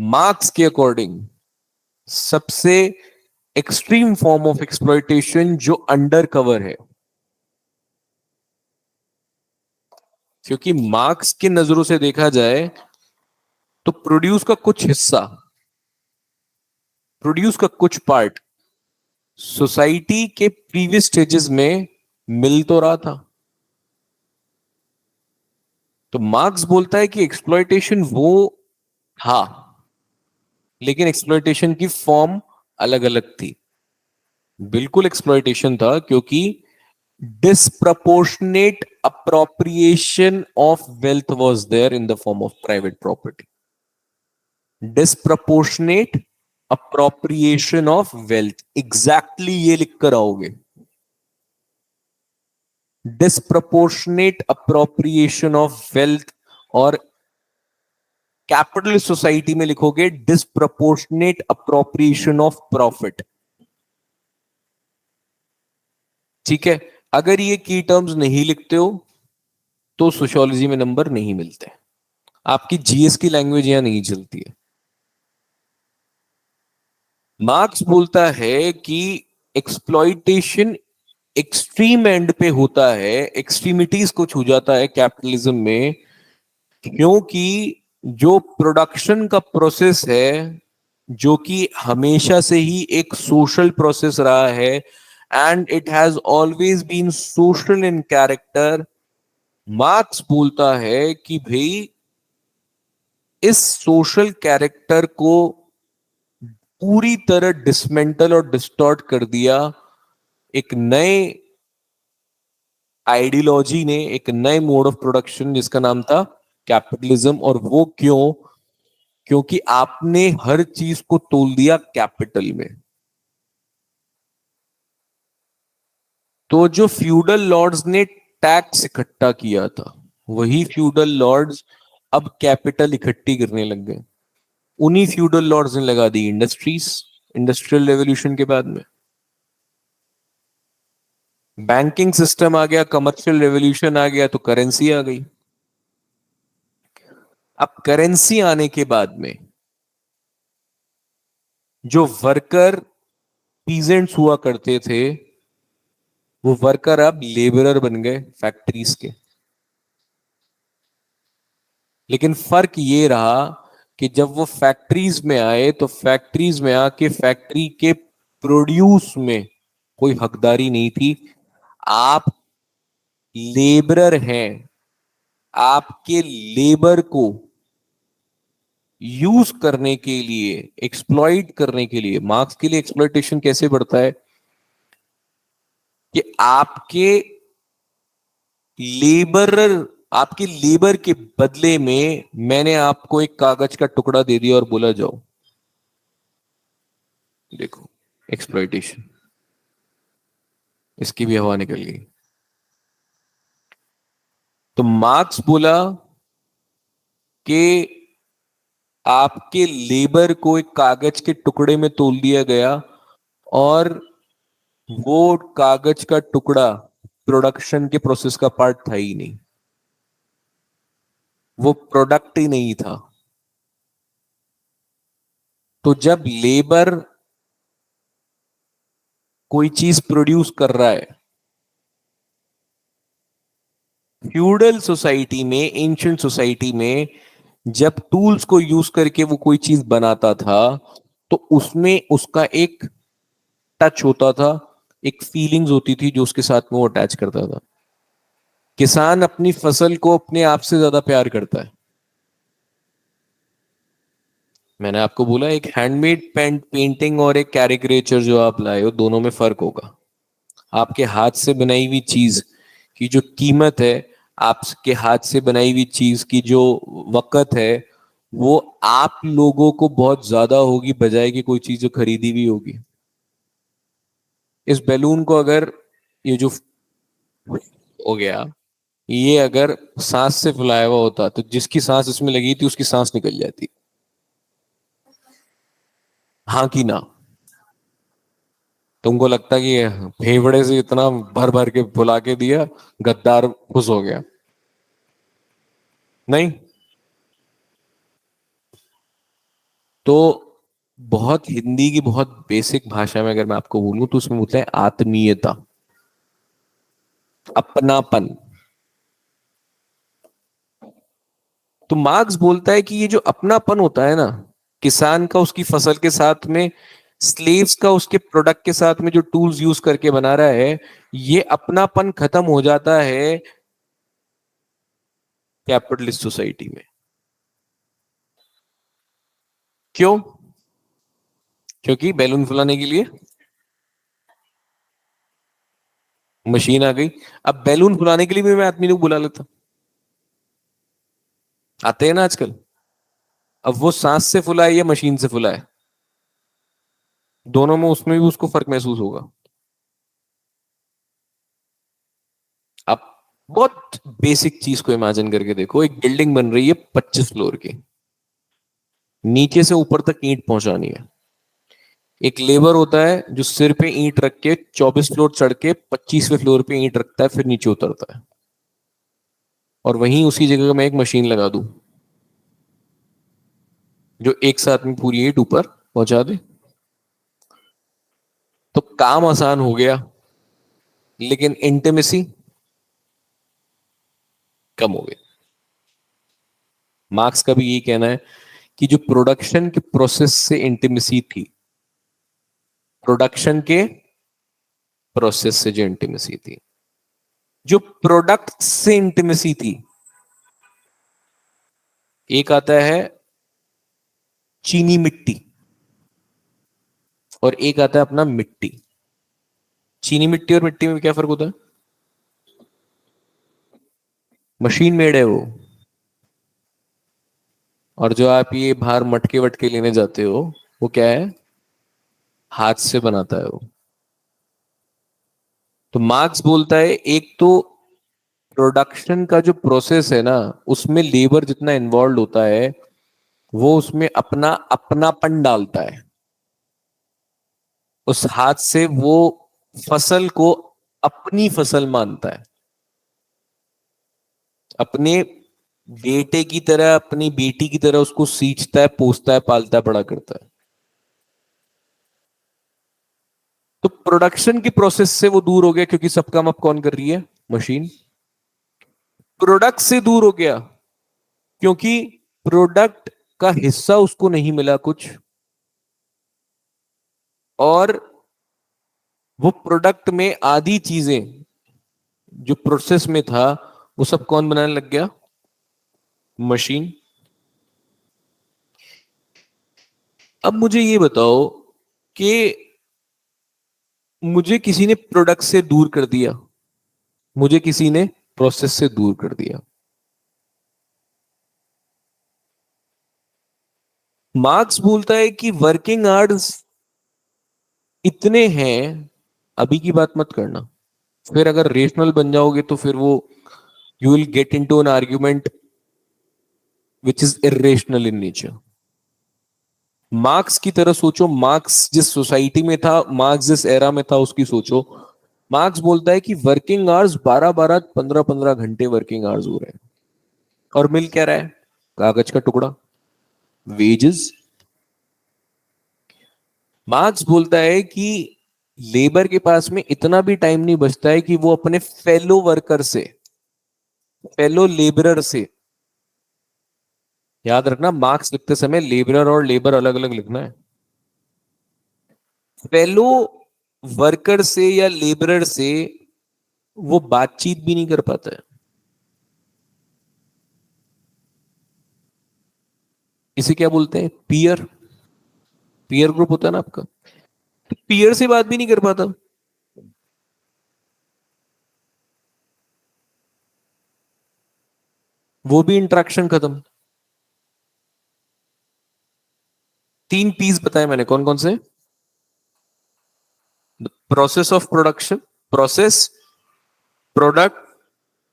Marks के according सबसे extreme form of exploitation जो अंडर कवर है, क्योंकि मार्क्स की नजरों से देखा जाए तो प्रोड्यूस का कुछ हिस्सा, प्रोड्यूस का कुछ पार्ट सोसाइटी के प्रीवियस स्टेजेस में मिल तो रहा था। तो मार्क्स बोलता है कि एक्सप्लॉइटेशन वो था, लेकिन एक्सप्लॉइटेशन की फॉर्म अलग अलग थी। बिल्कुल एक्सप्लॉइटेशन था, क्योंकि disproportionate appropriation of wealth was there in the form of private property. Disproportionate appropriation of wealth, exactly ये लिख कर आओगे, disproportionate appropriation of wealth, और कैपिटलिस्ट सोसाइटी में लिखोगे disproportionate appropriation of profit। ठीक है, अगर ये की टर्म्स नहीं लिखते हो तो सोशियोलॉजी में नंबर नहीं मिलते, आपकी जीएस की लैंग्वेज यहां नहीं चलती है। मार्क्स बोलता है कि एक्सप्लॉइटेशन एक्सट्रीम एंड पे होता है, एक्सट्रीमिटीज को छू जाता है कैपिटलिज्म में, क्योंकि जो प्रोडक्शन का प्रोसेस है, जो कि हमेशा से ही एक सोशल प्रोसेस रहा है, and it has always been social in character. Marx बोलता है कि भाई इस सोशल कैरेक्टर को पूरी तरह डिसमेंटल और डिस्टॉर्ट कर दिया एक नए आइडियोलॉजी ने, एक नए मोड ऑफ प्रोडक्शन जिसका नाम था कैपिटलिज्म। और वो क्यों? क्योंकि आपने हर चीज को तोल दिया कैपिटल में। तो जो फ्यूडल लॉर्ड्स ने टैक्स इकट्ठा किया था, वही फ्यूडल लॉर्ड्स अब कैपिटल इकट्ठी करने लग गए। उन्हीं फ्यूडल लॉर्ड्स ने लगा दी इंडस्ट्रीज, इंडस्ट्रियल रेवोल्यूशन के बाद में बैंकिंग सिस्टम आ गया, कमर्शियल रेवोल्यूशन आ गया, तो करेंसी आ गई। अब करेंसी आने के बाद में जो वर्कर पीजेंट्स हुआ करते थे, वो वर्कर अब लेबरर बन गए फैक्ट्रीज के। लेकिन फर्क ये रहा कि जब वो फैक्ट्रीज में आए तो फैक्ट्रीज में आके फैक्ट्री के प्रोड्यूस में कोई हकदारी नहीं थी। आप लेबरर हैं, आपके लेबर को यूज करने के लिए, एक्सप्लॉइट करने के लिए, मार्क्स के लिए एक्सप्लॉइटेशन कैसे बढ़ता है कि लेबरर आपके लेबर के बदले में मैंने आपको एक कागज का टुकड़ा दे दिया और बोला जाओ देखो, एक्सप्लॉइटेशन, इसकी भी हवा निकल गई। तो मार्क्स बोला कि आपके लेबर को एक कागज के टुकड़े में तोल दिया गया, और वो कागज का टुकड़ा प्रोडक्शन के प्रोसेस का पार्ट था ही नहीं, वो प्रोडक्ट ही नहीं था। तो जब लेबर कोई चीज प्रोड्यूस कर रहा है, फ्यूडल सोसाइटी में, एंशिएंट सोसाइटी में, जब टूल्स को यूज करके वो कोई चीज बनाता था, तो उसमें उसका एक टच होता था, एक फीलिंग्स होती थी जो उसके साथ में वो अटैच करता था। किसान अपनी फसल को अपने आप से ज्यादा प्यार करता है। मैंने आपको बोला एक हैंडमेड पेंटिंग और एक कैरिकेचर जो आप लाए हो, दोनों में फर्क होगा। आपके हाथ से बनाई हुई चीज की जो कीमत है, आपके हाथ से बनाई हुई चीज की जो वक़्त है, वो आप लोगों को बहुत ज्यादा होगी बजाय कि कोई चीज जो खरीदी हुई होगी। इस बैलून को अगर ये जो हो गया, ये अगर सांस से फुलाया हुआ होता तो जिसकी सांस इसमें लगी थी उसकी सांस निकल जाती। हाँ कि ना? तुमको लगता कि फेफड़े से इतना भर भर के फुला के दिया, गद्दार खुश हो गया? नहीं। तो बहुत हिंदी की बहुत बेसिक भाषा में अगर मैं आपको बोलूं तो उसमें बोलते हैं आत्मीयता, अपनापन। तो मार्क्स बोलता है कि ये जो अपनापन होता है ना, किसान का उसकी फसल के साथ में, स्लेव्स का उसके प्रोडक्ट के साथ में जो टूल्स यूज करके बना रहा है, ये अपनापन खत्म हो जाता है कैपिटलिस्ट सोसाइटी में। क्यों? क्योंकि बैलून फुलाने के लिए मशीन आ गई। अब बैलून फुलाने के लिए भी मैं आदमी को बुला लेता, आते हैं ना आजकल। अब वो सांस से फुलाए या मशीन से फुलाए, दोनों में उसमें भी उसको फर्क महसूस होगा। आप बहुत बेसिक चीज को इमेजिन करके देखो, एक बिल्डिंग बन रही है 25 फ्लोर की, नीचे से ऊपर तक ईंट पहुंचानी है। एक लेबर होता है जो सिर पे ईंट रख के 24 फ्लोर चढ़ के 25वें फ्लोर पे ईंट रखता है, फिर नीचे उतरता है। और वहीं उसी जगह मैं एक मशीन लगा दूं जो एक साथ में पूरी ईंट ऊपर पहुंचा दे, तो काम आसान हो गया, लेकिन इंटीमेसी कम हो गई। मार्क्स का भी यही कहना है कि जो प्रोडक्शन के प्रोसेस से इंटीमेसी थी, प्रोडक्शन के प्रोसेस से जो इंटीमेसी थी, जो प्रोडक्ट से इंटीमेसी थी, एक आता है चीनी मिट्टी और एक आता है अपना मिट्टी। चीनी मिट्टी और मिट्टी में क्या फर्क होता है? मशीन मेड है वो। और जो आप ये बाहर मटके वटके लेने जाते हो, वो क्या है? हाथ से बनाता है वो। तो मार्क्स बोलता है एक तो प्रोडक्शन का जो प्रोसेस है ना, उसमें लेबर जितना इन्वॉल्व होता है, वो उसमें अपना अपनापन डालता है। उस हाथ से वो फसल को अपनी फसल मानता है, अपने बेटे की तरह, अपनी बेटी की तरह उसको सींचता है, पोसता है, पालता है, बड़ा करता है। तो प्रोडक्शन की प्रोसेस से वो दूर हो गया, क्योंकि सब काम अब कौन कर रही है? मशीन। प्रोडक्ट से दूर हो गया क्योंकि प्रोडक्ट का हिस्सा उसको नहीं मिला कुछ, और वो प्रोडक्ट में आधी चीजें जो प्रोसेस में था, वो सब कौन बनाने लग गया? मशीन। अब मुझे ये बताओ कि मुझे किसी ने प्रोडक्ट से दूर कर दिया, मुझे किसी ने प्रोसेस से दूर कर दिया। मार्क्स बोलता है कि वर्किंग आवर्स इतने हैं, अभी की बात मत करना। फिर अगर रेशनल बन जाओगे तो फिर वो, you will get into an argument which is irrational in nature. Marks की तरह सोचो, मार्क्स जिस सोसाइटी में था, मार्क्स जिस एरा में था, उसकी सोचो। मार्क्स बोलता है कि वर्किंग आवर्स 12-12, 15-15 घंटे वर्किंग आवर्स हो रहे हैं, और मिल क्या रहा है? कागज का टुकड़ा, वेजेस। मार्क्स बोलता है कि लेबर के पास में इतना भी टाइम नहीं बचता है कि वो अपने फेलो वर्कर से, फेलो लेबरर से, याद रखना मार्क्स लिखते समय लेबरर और लेबर अलग अलग लिखना है, फेलो वर्कर से या लेबरर से वो बातचीत भी नहीं कर पाता है। इसे क्या बोलते हैं? पीयर। पीयर ग्रुप होता है ना आपका, तो पीयर से बात भी नहीं कर पाता, वो भी इंटरेक्शन खत्म। 3 पीस बताए मैंने, कौन कौन से? Process of production, process, product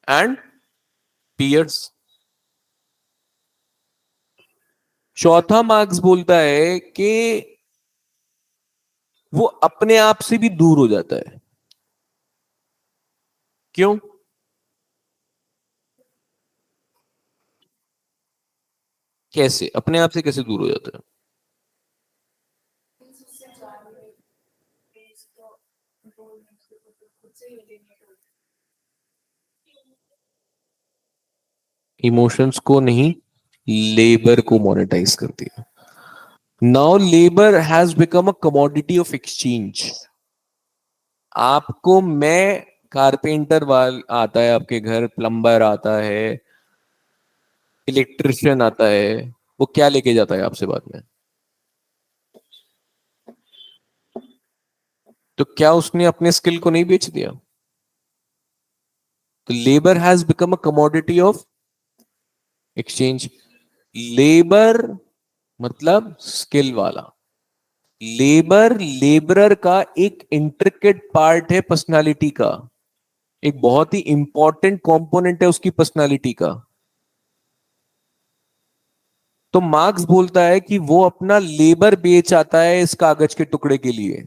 and peers. चौथा मार्क्स बोलता है कि वो अपने आप से भी दूर हो जाता है। क्यों? कैसे अपने आप से कैसे दूर हो जाता है? इमोशंस को नहीं, लेबर को मोनेटाइज कर दिया। Now labour has become a commodity of exchange. आपको मैं कारपेंटर वाल आता है आपके घर, प्लम्बर आता है, इलेक्ट्रिशियन आता है, वो क्या लेके जाता है आपसे बाद में? तो क्या उसने अपने स्किल को नहीं बेच दिया? तो labour has become a commodity of exchange. Labour मतलब स्किल वाला। लेबर लेबरर का एक इंट्रिकेट पार्ट है पर्सनालिटी का, एक बहुत ही इंपॉर्टेंट कंपोनेंट है उसकी पर्सनालिटी का। तो मार्क्स बोलता है कि वो अपना लेबर बेच आता है इस कागज के टुकड़े के लिए।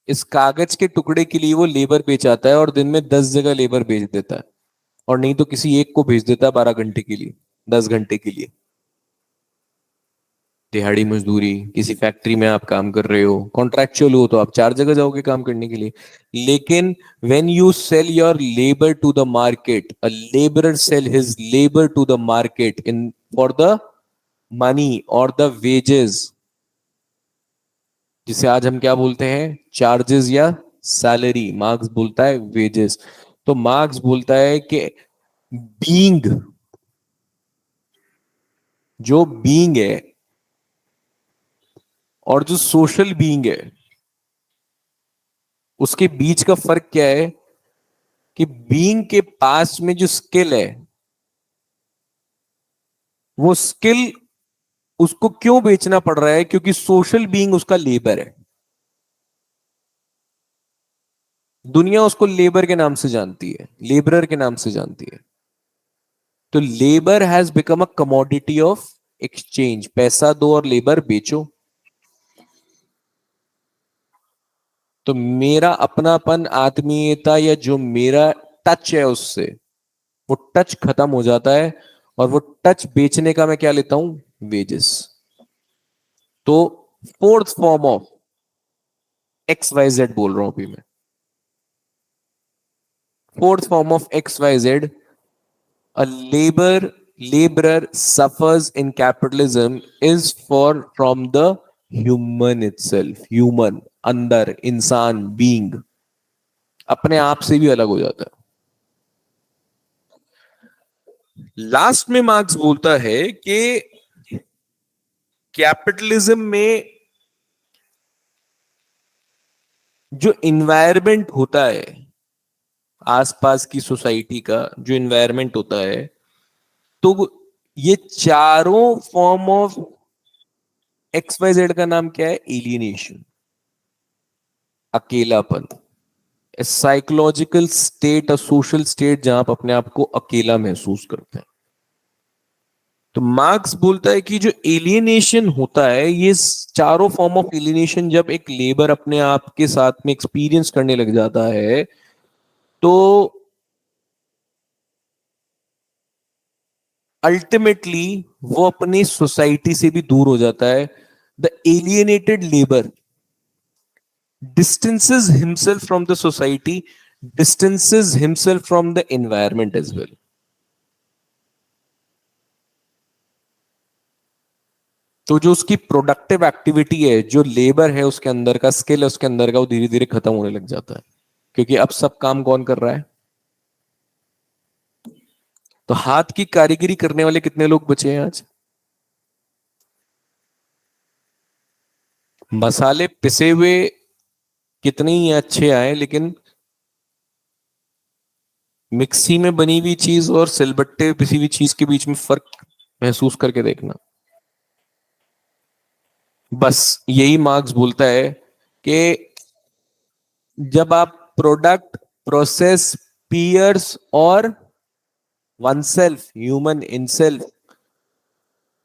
इस कागज के टुकड़े के लिए वो लेबर बेच आता है और दिन में 10 जगह लेबर भेज देता है, और नहीं तो किसी एक को भेज देता है 12 घंटे के लिए, 10 घंटे के लिए। दिहाड़ी मजदूरी, किसी फैक्ट्री में आप काम कर रहे हो, कॉन्ट्रैक्चुअल हो तो आप 4 जगह जाओगे काम करने के लिए। लेकिन when you sell your labour to the market, a labourer sell his labour to the market in for the money और द वेजेस, जिसे आज हम क्या बोलते हैं, चार्जेस या सैलरी। मार्क्स बोलता है वेजेस। तो मार्क्स बोलता है कि बीइंग, जो बीइंग है और जो सोशल बीइंग है, उसके बीच का फर्क क्या है? कि बीइंग के पास में जो स्किल है, वो स्किल उसको क्यों बेचना पड़ रहा है? क्योंकि सोशल बीइंग उसका लेबर है। दुनिया उसको लेबर के नाम से जानती है, लेबरर के नाम से जानती है। तो labour has become a commodity of exchange. पैसा दो और लेबर बेचो। तो मेरा अपनापन, आत्मीयता, या जो मेरा टच है उससे, वो टच खत्म हो जाता है, और वो टच बेचने का मैं क्या लेता हूं? वेजेस। तो fourth form of x y z बोल रहा हूं अभी मैं। Fourth form of x y z, a laborer suffers in capitalism is for from the human itself, human, अंदर इंसान, बीइंग अपने आप से भी अलग हो जाता है। लास्ट में मार्क्स बोलता है कि कैपिटलिज्म में जो इन्वायरमेंट होता है, आसपास की सोसाइटी का जो इन्वायरमेंट होता है, तो ये चारों form of x y z का नाम क्या है? एलियनेशन, अकेलापन, psychological state, a social state जहां आप अपने आप को अकेला महसूस करते हैं। तो मार्क्स बोलता है कि जो एलियनेशन होता है, ये चारों फॉर्म ऑफ एलियनेशन जब एक लेबर अपने आप के साथ में एक्सपीरियंस करने लग जाता है, तो अल्टीमेटली वो अपनी सोसाइटी से भी दूर हो जाता है। The alienated labour distances himself from the society, distances himself from the environment as well. तो जो उसकी प्रोडक्टिव एक्टिविटी है, जो लेबर है उसके अंदर का, स्किल है उसके अंदर का, वो धीरे धीरे खत्म होने लग जाता है। क्योंकि अब सब काम कौन कर रहा है? तो हाथ की कारीगरी करने वाले कितने लोग बचे हैं आज? मसाले पिसे हुए कितने ही अच्छे आए, लेकिन मिक्सी में बनी हुई चीज और सिलबट्टे पिसी हुई चीज के बीच में फर्क महसूस करके देखना। बस यही मार्क्स बोलता है कि जब आप प्रोडक्ट, प्रोसेस, पीयर्स और one self, human in self,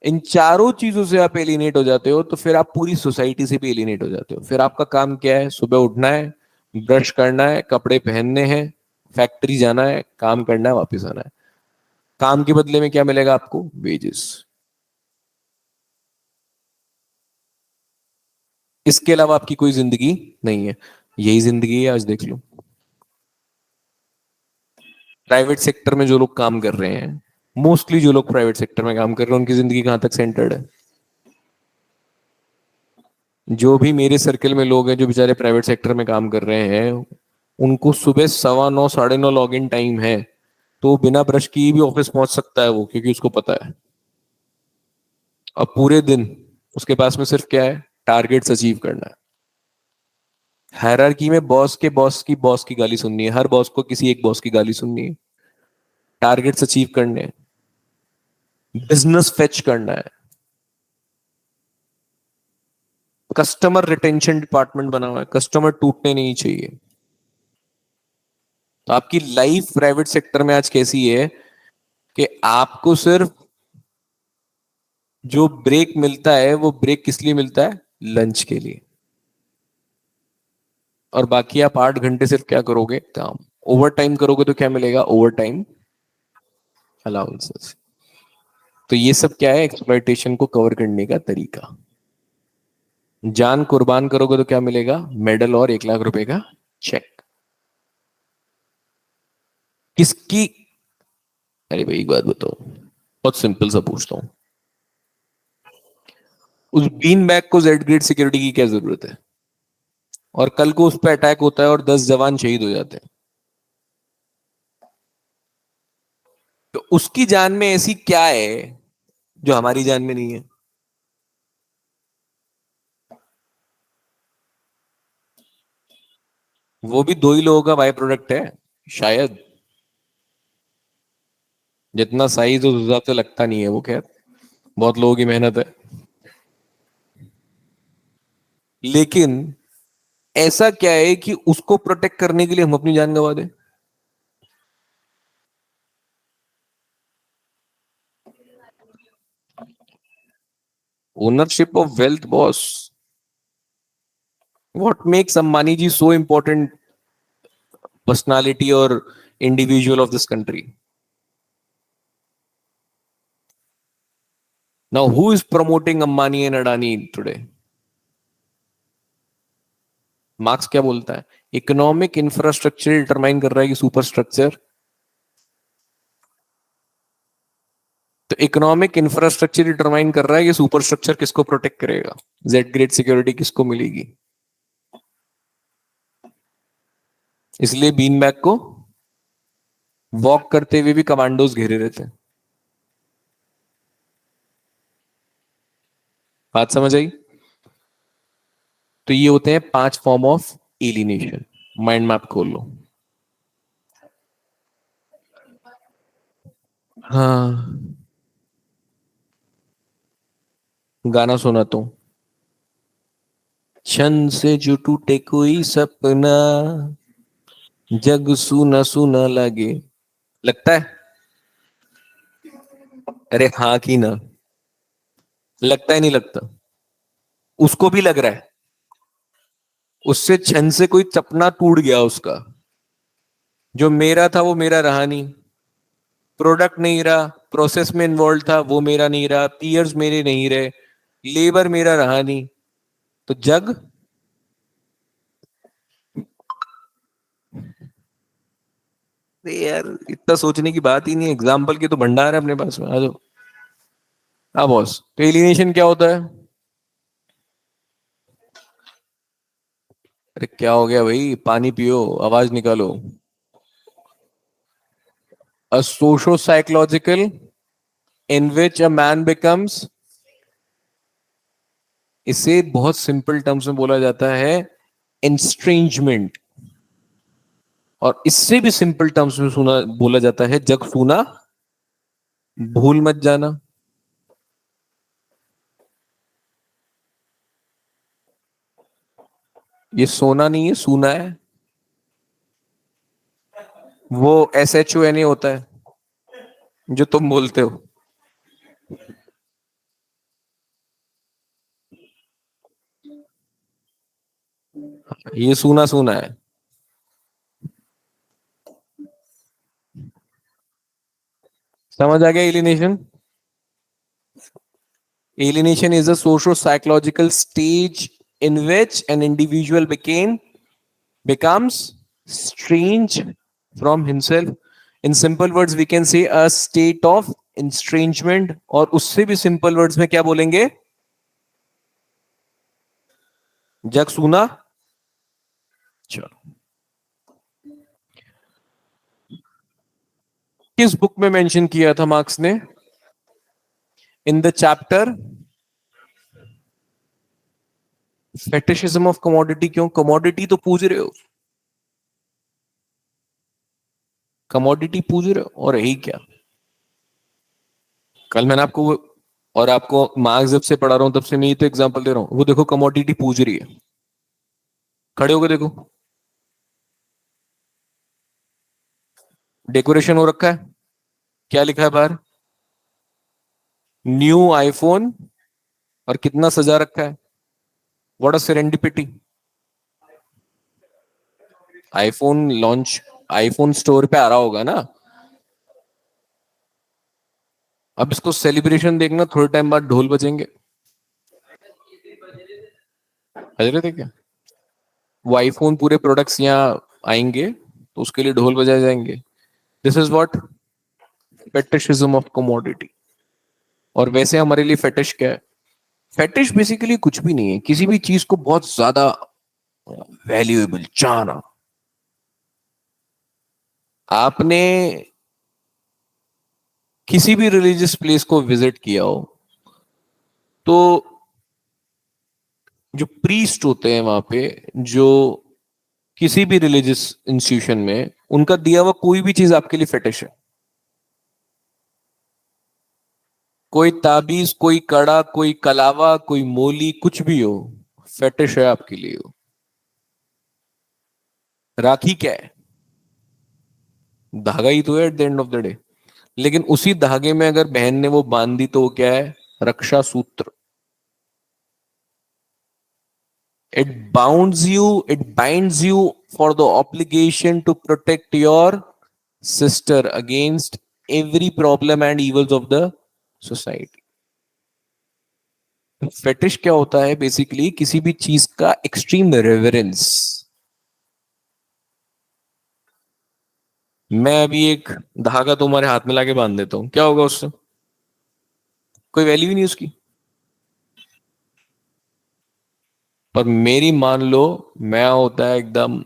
इन चारों चीजों से आप एलिनेट हो जाते हो, तो फिर आप पूरी सोसाइटी से भी एलिनेट हो जाते हो। फिर आपका काम क्या है? सुबह उठना है, ब्रश करना है, कपड़े पहनने हैं, फैक्ट्री जाना है, काम करना है, वापस आना है। काम के बदले में क्या मिलेगा आपको? वेजेस। इसके अलावा आपकी कोई जिंदगी नहीं है। यही जिंदगी है, आज देख लो। प्राइवेट सेक्टर में जो लोग काम कर रहे हैं, मोस्टली जो लोग प्राइवेट सेक्टर में काम कर रहे हैं, उनकी जिंदगी कहां तक सेंटर्ड है? जो भी मेरे सर्कल में लोग हैं जो बेचारे प्राइवेट सेक्टर में काम कर रहे हैं, उनको सुबह 9:15 9:30 लॉग इन टाइम है, तो बिना ब्रश किए भी ऑफिस पहुंच सकता है वो, क्योंकि उसको पता है। अब पूरे दिन उसके पास में सिर्फ क्या है? टारगेट्स अचीव करना है। हायरार्की में बॉस की गाली सुननी है, हर बॉस को किसी एक बॉस की गाली सुननी है। टारगेट्स अचीव करने हैं, बिजनेस फेच करना है। कस्टमर रिटेंशन डिपार्टमेंट बना हुआ है, कस्टमर टूटने नहीं चाहिए। तो आपकी लाइफ प्राइवेट सेक्टर में आज कैसी है कि आपको सिर्फ जो ब्रेक मिलता है वो ब्रेक किस लिए मिलता है? लंच के लिए। और बाकी आप 8 घंटे सिर्फ क्या करोगे? काम। ओवर टाइम करोगे तो क्या मिलेगा? Over time allowances. तो ये सब क्या है? एक्सप्लॉइटेशन को कवर करने का तरीका। जान कुर्बान करोगे तो क्या मिलेगा? मेडल और 1 लाख रुपए का चेक। किसकी? अरे भाई एक बात बताओ, बहुत सिंपल सा पूछता हूँ। उस बीन बैग को जेड ग्रेड सिक्योरिटी की क्या जरूरत है? और कल को उस पर अटैक होता है और 10 जवान शहीद हो जाते हैं, तो उसकी जान में ऐसी क्या है जो हमारी जान में नहीं है? वो भी दो ही लोगों का बाय प्रोडक्ट है शायद। जितना साइज उस हिसाब से लगता नहीं है वो, खैर बहुत लोगों की मेहनत है। लेकिन ऐसा क्या है कि उसको प्रोटेक्ट करने के लिए हम अपनी जान गंवा दें? Ownership of wealth boss. What makes Ambani ji so important personality और individual of this country? Now who is promoting Ambani and Adani today? Marx क्या बोलता है? इकोनॉमिक इंफ्रास्ट्रक्चर डिटरमाइन कर रहा है कि सुपर स्ट्रक्चर। तो इकोनॉमिक इंफ्रास्ट्रक्चर डिटरमाइन कर रहा है कि सुपर स्ट्रक्चर किसको प्रोटेक्ट करेगा, जेड ग्रेड सिक्योरिटी किसको मिलेगी। इसलिए बीन बैग को वॉक करते हुए भी कमांडोज घेरे रहते हैं। बात समझ आई? तो ये होते हैं 5 form of alienation. Mind map खोल लो। हाँ, गाना सुनाता हूँ। क्षण से जो टूटे कोई सपना, जग सुना सुना लगे। लगता है? अरे हाँ की ना? लगता है नहीं लगता? उसको भी लग रहा है। उससे क्षण से कोई सपना टूट गया उसका। जो मेरा था वो मेरा रहा नहीं, प्रोडक्ट नहीं रहा, प्रोसेस में इन्वॉल्व था वो मेरा नहीं रहा, पीयर्स मेरे नहीं रहे, लेबर मेरा रहा नहीं, तो जग। अरे यार इतना सोचने की बात ही नहीं, एग्जाम्पल की तो भंडार है अपने पास में, आ जाओ। हाँ बॉस, तो एलिनेशन क्या होता है? अरे क्या हो गया भाई, पानी पियो, आवाज निकालो। A socio psychological in which a man becomes, इसे बहुत सिंपल टर्म्स में बोला जाता है एंस्ट्रेंजमेंट। और इससे भी सिंपल टर्म्स में सुना बोला जाता है जग सुना भूल मत जाना। ये सोना नहीं है, सूना है। वो SHONA होता है जो तुम बोलते हो। ये सूना सूना है। समझ आ गया alienation? Alienation is a socio-psychological stage in which an individual becomes strange from himself. In simple words we can say a state of estrangement, और उससे भी सिंपल वर्ड्स में क्या बोलेंगे? जग सुना। चलो, किस बुक में मेंशन किया था मार्क्स ने? In the chapter fetishism of commodity. क्यों कमोडिटी तो पूज रहे हो, कमोडिटी पूज रहे हो और यही क्या? कल मैंने आपको और आपको मार्क्स जब से पढ़ा रहा हूं तब से मैं ये तो एग्जांपल दे रहा हूं। वो देखो कमोडिटी पूज रही है, खड़े होकर देखो, डेकोरेशन हो रखा है, क्या लिखा है बाहर? New iPhone. और कितना सजा रखा है? What a serendipity. IPhone launch, iPhone store पे आ रहा होगा ना। अब इसको सेलिब्रेशन देखना, थोड़े टाइम बाद ढोल बजेंगे। बज रहे थे क्या? वो आईफोन पूरे प्रोडक्ट्स यहाँ आएंगे तो उसके लिए ढोल बजाए जाएंगे। This is what fetishism of commodity. और वैसे हमारे लिए फेटिश क्या है? फेटिश बेसिकली कुछ भी नहीं है, किसी भी चीज को बहुत ज्यादा वैल्यूएबल जाना। आपने किसी भी रिलीजियस प्लेस को विजिट किया हो तो जो प्रीस्ट होते हैं वहां पे, जो किसी भी रिलीजियस इंस्टीट्यूशन में उनका दिया हुआ कोई भी चीज आपके लिए फेटिश है। कोई ताबीज, कोई कड़ा, कोई कलावा, कोई मोली, कुछ भी हो, फेटिश है आपके लिए वो। राखी क्या है? धागा ही तो है at the end of the day. लेकिन उसी धागे में अगर बहन ने वो बांध दी तो वो क्या है? रक्षा सूत्र। It binds you for the obligation to protect your sister against every problem and evils of the society. Fetish क्या होता है? बेसिकली किसी भी चीज का एक्सट्रीम रेवरेंस। मैं अभी एक धागा तुम्हारे हाथ में लाके बांध देता हूं, क्या होगा उससे? कोई वैल्यू ही नहीं उसकी। पर मेरी मान लो, मैं होता है एकदम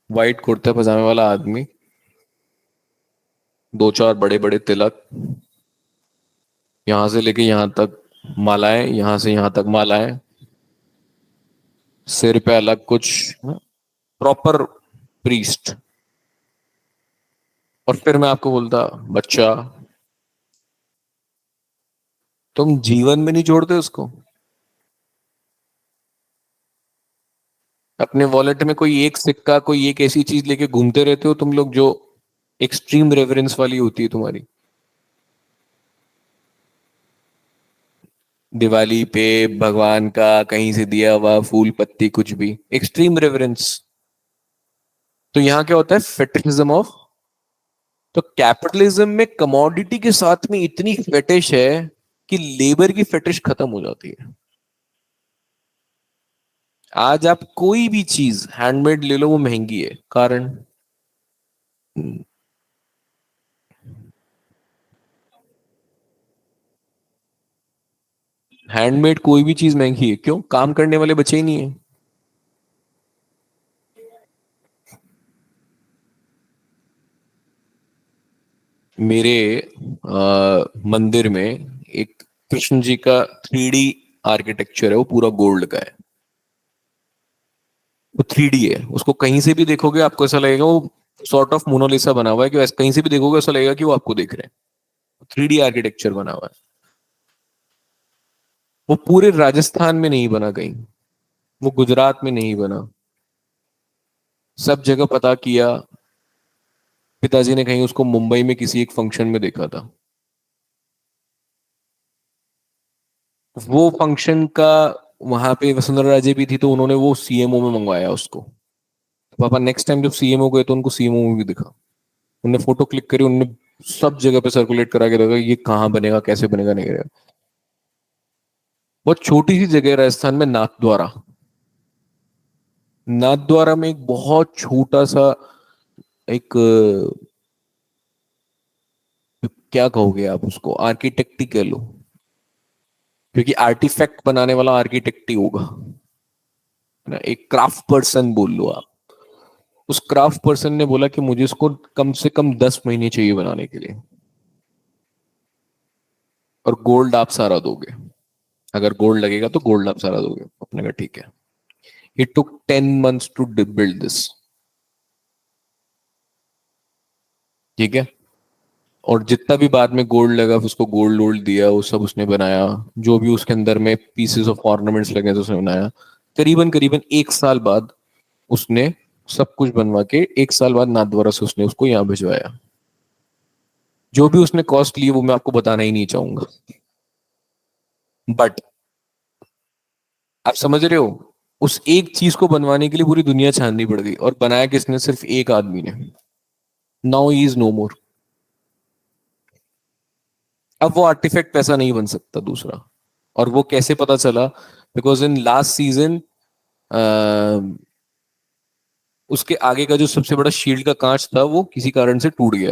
वाइट कुर्ते पजामे वाला आदमी, दो चार बड़े बड़े तिलक, यहां से लेके यहां तक मालाएं, यहां से यहां तक मालाएं, सिर पे अलग कुछ, प्रॉपर प्रीस्ट। और फिर मैं आपको बोलता, बच्चा तुम जीवन में नहीं जोड़ते उसको? अपने वॉलेट में कोई एक सिक्का, कोई एक ऐसी चीज लेके घूमते रहते हो तुम लोग जो एक्सट्रीम रेफरेंस वाली होती है तुम्हारी। दिवाली पे भगवान का कहीं से दिया हुआ फूल पत्ती, कुछ भी एक्सट्रीम रेफरेंस। तो यहाँ क्या होता है? Fetishism of. तो कैपिटलिज्म में कमोडिटी के साथ में इतनी फेटिश है कि लेबर की फेटिश खत्म हो जाती है। आज आप कोई भी चीज हैंडमेड ले लो, वो महंगी है। कारण हैंडमेड कोई भी चीज महंगी है, क्यों? काम करने वाले बचे ही नहीं है। मेरे मंदिर में एक कृष्ण जी का 3D आर्किटेक्चर है, वो पूरा गोल्ड का है। वो 3D है, उसको कहीं से भी देखोगे आपको ऐसा लगेगा वो सॉर्ट ऑफ मोनालिसा बना हुआ है, कि वैसे कहीं से भी देखोगे ऐसा लगेगा कि वो आपको देख रहे हैं। 3D आर्किटेक्चर बना हुआ है। वो पूरे राजस्थान में नहीं बना कहीं, वो गुजरात में नहीं बना, सब जगह पता किया। पिताजी ने कहीं उसको मुंबई में किसी एक फंक्शन में देखा था। वो फंक्शन का, वहां पे वसुंधरा राजे भी थी तो उन्होंने वो सीएमओ में मंगवाया उसको। तो पापा नेक्स्ट टाइम जब सीएमओ गए तो उनको सीएमओ में भी दिखा। उन्होंने फोटो क्लिक करी, उन्होंने सब जगह पे सर्कुलेट करा के देखा ये कहाँ बनेगा, कैसे बनेगा, नहीं बनेगा। बहुत छोटी सी जगह है राजस्थान में, नाथद्वारा। नाथद्वारा में एक बहुत छोटा सा एक क्या कहोगे आप उसको, आर्किटेक्ट ही कह लो, क्योंकि आर्टिफैक्ट बनाने वाला आर्किटेक्ट ही होगा, है ना, एक क्राफ्ट पर्सन बोल लो आप। उस क्राफ्ट पर्सन ने बोला कि मुझे इसको कम से कम 10 महीने चाहिए बनाने के लिए, और गोल्ड आप सारा दोगे, अगर गोल्ड लगेगा तो गोल्ड आप सारा दोगे। अपने का ठीक है। It took 10 months to build this. ठीक है। और जितना भी बाद में गोल्ड लगा उसको गोल्ड वोल्ड दिया, वो सब उसने बनाया, जो भी उसके अंदर में पीसेस ऑफ ऑर्नामेंट्स लगे थे उसने बनाया। करीबन करीबन 1 साल बाद उसने सब कुछ बनवा के, 1 साल बाद नाथद्वारा से उसने उसको यहाँ भिजवाया। जो भी उसने कॉस्ट ली वो मैं आपको बताना ही नहीं चाहूंगा, बट आप समझ रहे हो, उस एक चीज को बनवाने के लिए पूरी दुनिया छाननी पड़ गई, और बनाया किसने? सिर्फ एक आदमी ने। नाउ ही इज नो मोर। अब वो आर्टिफैक्ट वैसा नहीं बन सकता दूसरा। और वो कैसे पता चला? बिकॉज इन लास्ट सीजन उसके आगे का जो सबसे बड़ा शील्ड का कांच था वो किसी कारण से टूट गया,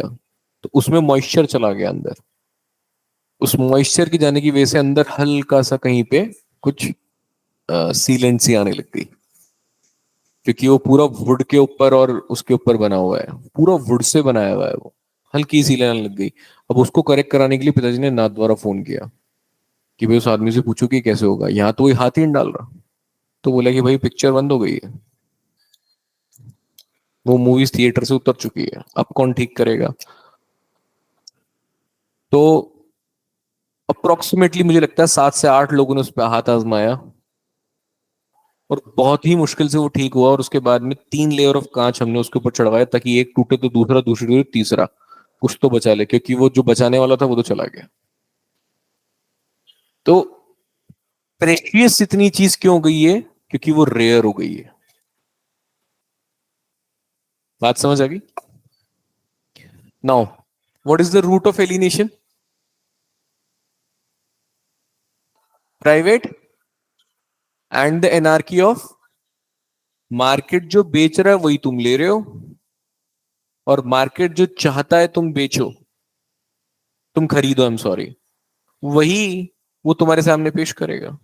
तो उसमें मॉइस्चर चला गया अंदर। उस मॉइस्चर के जाने की वजह से अंदर हल्का सा कहीं पे कुछ सीलेंट सी आने लग गई, क्योंकि वो पूरा वुड के ऊपर और उसके ऊपर बना हुआ है, पूरा वुड से बनाया हुआ है वो। हल्की सी लेने लग गई। अब उसको करेक्ट कराने के लिए पिताजी ने नाथ द्वारा फोन किया कि भाई उस आदमी से पूछो कि कैसे होगा, यहाँ तो कोई हाथ ही नहीं डाल रहा। तो बोला कि भाई पिक्चर बंद हो गई है, वो मूवीज थिएटर से उतर चुकी है, अब कौन ठीक करेगा? तो अप्रोक्सीमेटली मुझे लगता है 7 से 8 लोगों ने उस पर हाथ आजमाया, और बहुत ही मुश्किल से वो ठीक हुआ। और उसके बाद में 3 लेयर ऑफ कांच हमने उसके ऊपर चढ़वाया, ताकि एक टूटे तो दूसरा, दूसरी टूटे तो तीसरा, कुछ तो बचा ले, क्योंकि वो जो बचाने वाला था वो तो चला गया। तो प्रेशियस इतनी चीज क्यों हो गई है? क्योंकि वो रेयर हो गई है। बात समझ आ गई? Now what is the root of alienation? Private and the anarchy of market. जो बेच रहा है वही तुम ले रहे हो, और मार्केट जो चाहता है तुम बेचो, तुम खरीदो, आई एम सॉरी, वही वो तुम्हारे सामने पेश करेगा।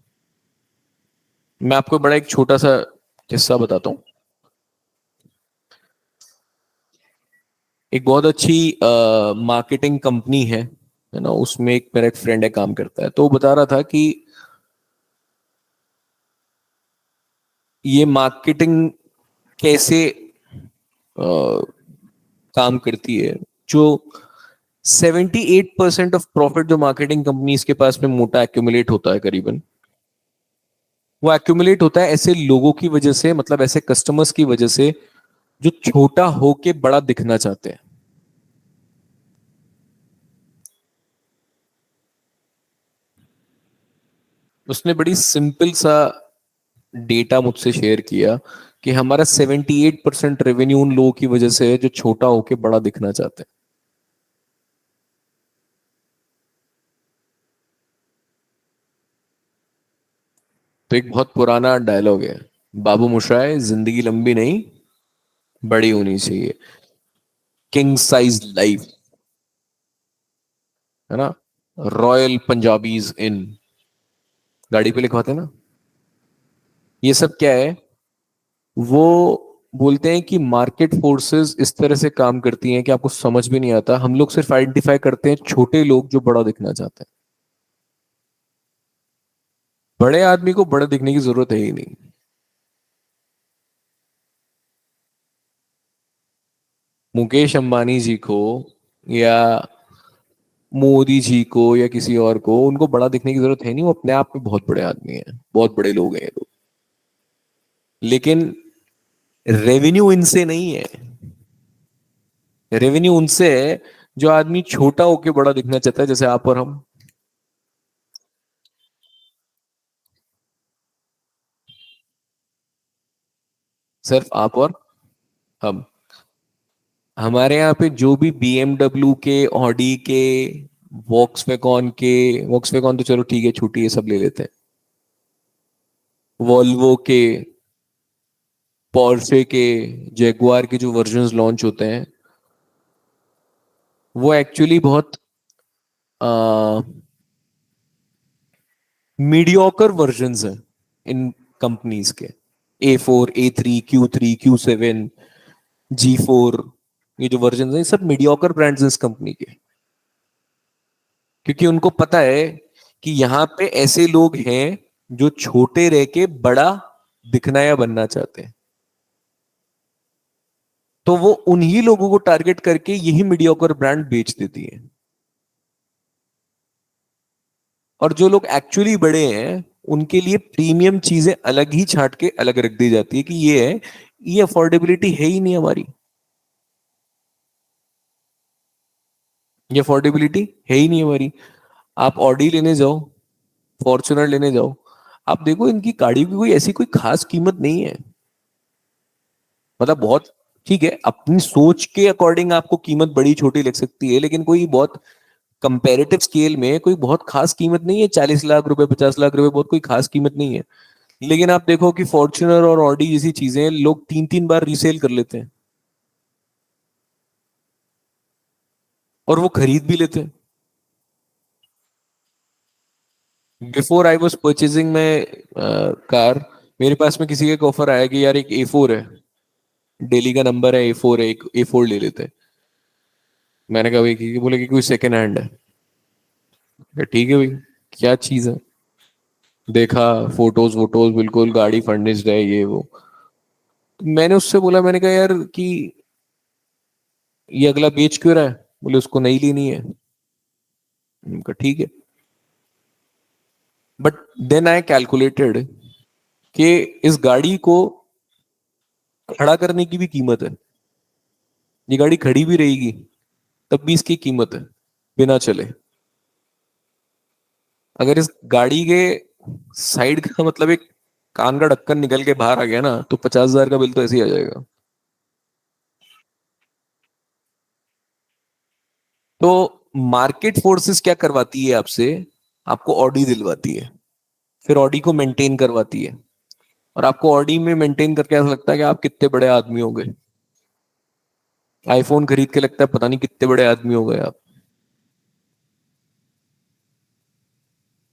मैं आपको बड़ा एक छोटा सा किस्सा बताता हूँ। एक बहुत अच्छी मार्केटिंग कंपनी है ना, उसमें एक मेरा एक फ्रेंड है काम करता है, तो वो बता रहा था कि ये मार्केटिंग कैसे काम करती है। जो 78% ऑफ प्रॉफिट जो मार्केटिंग कंपनीज के पास में मोटा एक्यूमुलेट होता है करीबन, वो एक्यूमुलेट होता है ऐसे लोगों की वजह से, मतलब ऐसे कस्टमर्स की वजह से जो छोटा होके बड़ा दिखना चाहते हैं। उसने बड़ी सिंपल सा डेटा मुझसे शेयर किया कि हमारा 78% रेवेन्यू उन लोगों की वजह से है जो छोटा होके बड़ा दिखना चाहते हैं। तो एक बहुत पुराना डायलॉग है, बाबू मोशाय, जिंदगी लंबी नहीं बड़ी होनी चाहिए। किंग साइज लाइफ, है ना, रॉयल पंजाबीज इन, गाड़ी पे लिखवाते हैं ना। ये सब क्या है? वो बोलते हैं कि मार्केट फोर्सेस इस तरह से काम करती हैं कि आपको समझ भी नहीं आता। हम लोग सिर्फ आइडेंटिफाई करते हैं छोटे लोग जो बड़ा दिखना चाहते हैं। बड़े आदमी को बड़ा दिखने की जरूरत है ही नहीं। मुकेश अंबानी जी को, या मोदी जी को, या किसी और को, उनको बड़ा दिखने की जरूरत है नहीं, वो अपने आप में बहुत बड़े आदमी हैं, बहुत बड़े लोग हैं ये लोग। लेकिन रेवेन्यू इनसे नहीं है, रेवेन्यू उनसे है जो आदमी छोटा होके बड़ा दिखना चाहता है, जैसे आप और हम। सिर्फ आप और हम। हमारे यहाँ पे जो भी बीएमडब्ल्यू के, ऑडी के, वॉक्सवैगन के, वॉक्सवैगन तो चलो ठीक है छोटी है, सब ले लेते हैं, वॉल्वो के, पोर्शे के, जैगुआर के जो वर्जन्स लॉन्च होते हैं वो एक्चुअली बहुत मीडियोकर वर्जन्स हैं इन कंपनीज के। A4, A3, Q3, Q7, G4, ये जो वर्जन है ये सब मीडियोकर ब्रांड्स हैं इस कंपनी के। क्योंकि उनको पता है कि यहाँ पे ऐसे लोग हैं जो छोटे रह के बड़ा दिखना या बनना चाहते हैं, तो वो उन्हीं लोगों को टारगेट करके यही मीडियोकर ब्रांड बेच देती है। और जो लोग एक्चुअली बड़े हैं उनके लिए प्रीमियम चीजें अलग ही छांट के अलग रख दी जाती है कि ये है, ये अफोर्डेबिलिटी है ही नहीं हमारी, ये अफोर्डेबिलिटी है ही नहीं हमारी। आप ऑडी लेने जाओ, फॉर्च्यूनर लेने जाओ, आप देखो इनकी गाड़ी की कोई ऐसी कोई खास कीमत नहीं है। मतलब बहुत ठीक है, अपनी सोच के अकॉर्डिंग आपको कीमत बड़ी छोटी लग सकती है, लेकिन कोई बहुत कंपैरेटिव स्केल में कोई बहुत खास कीमत नहीं है। 40 लाख रुपए, 50 लाख रुपए बहुत कोई खास कीमत नहीं है। लेकिन आप देखो कि फॉर्च्यूनर और ऑडी जैसी चीजें लोग 3 3 बार रीसेल कर लेते हैं और वो खरीद भी लेते हैं। Before I was purchasing my car, मेरे पास में किसी का ऑफर आया कि यार एक A4 है, डेली का नंबर है, A4 है, एक A4 ले लेते हैं। मैंने कहा भाई बोले कि कोई सेकेंड हैंड है। कहा, ठीक है भाई, क्या चीज है। देखा, फोटोज वोटोज बिल्कुल गाड़ी फर्निश्ड है, ये वो। मैंने उससे बोला, मैंने कहा यार कि ये अगला बेच क्यों रहा है। बोले उसको नहीं लेनी है। मैंने कहा ठीक है। बट देन आई कैलकुलेटेड कि इस गाड़ी को खड़ा करने की भी कीमत है। ये गाड़ी खड़ी भी रहेगी तब भी इसकी कीमत है बिना चले। अगर इस गाड़ी के साइड का मतलब एक कान का ढक्कन निकल के बाहर आ गया ना, तो 50 हजार का बिल तो ऐसे ही आ जाएगा। तो मार्केट फोर्सेस क्या करवाती है आपसे, आपको ऑडी दिलवाती है, फिर ऑडी को मेंटेन करवाती है। और आपको ऑडी में मेंटेन करके ऐसा लगता है कि आप कितने बड़े आदमी हो गए। आईफोन खरीद के लगता है पता नहीं कितने बड़े आदमी हो गए आप।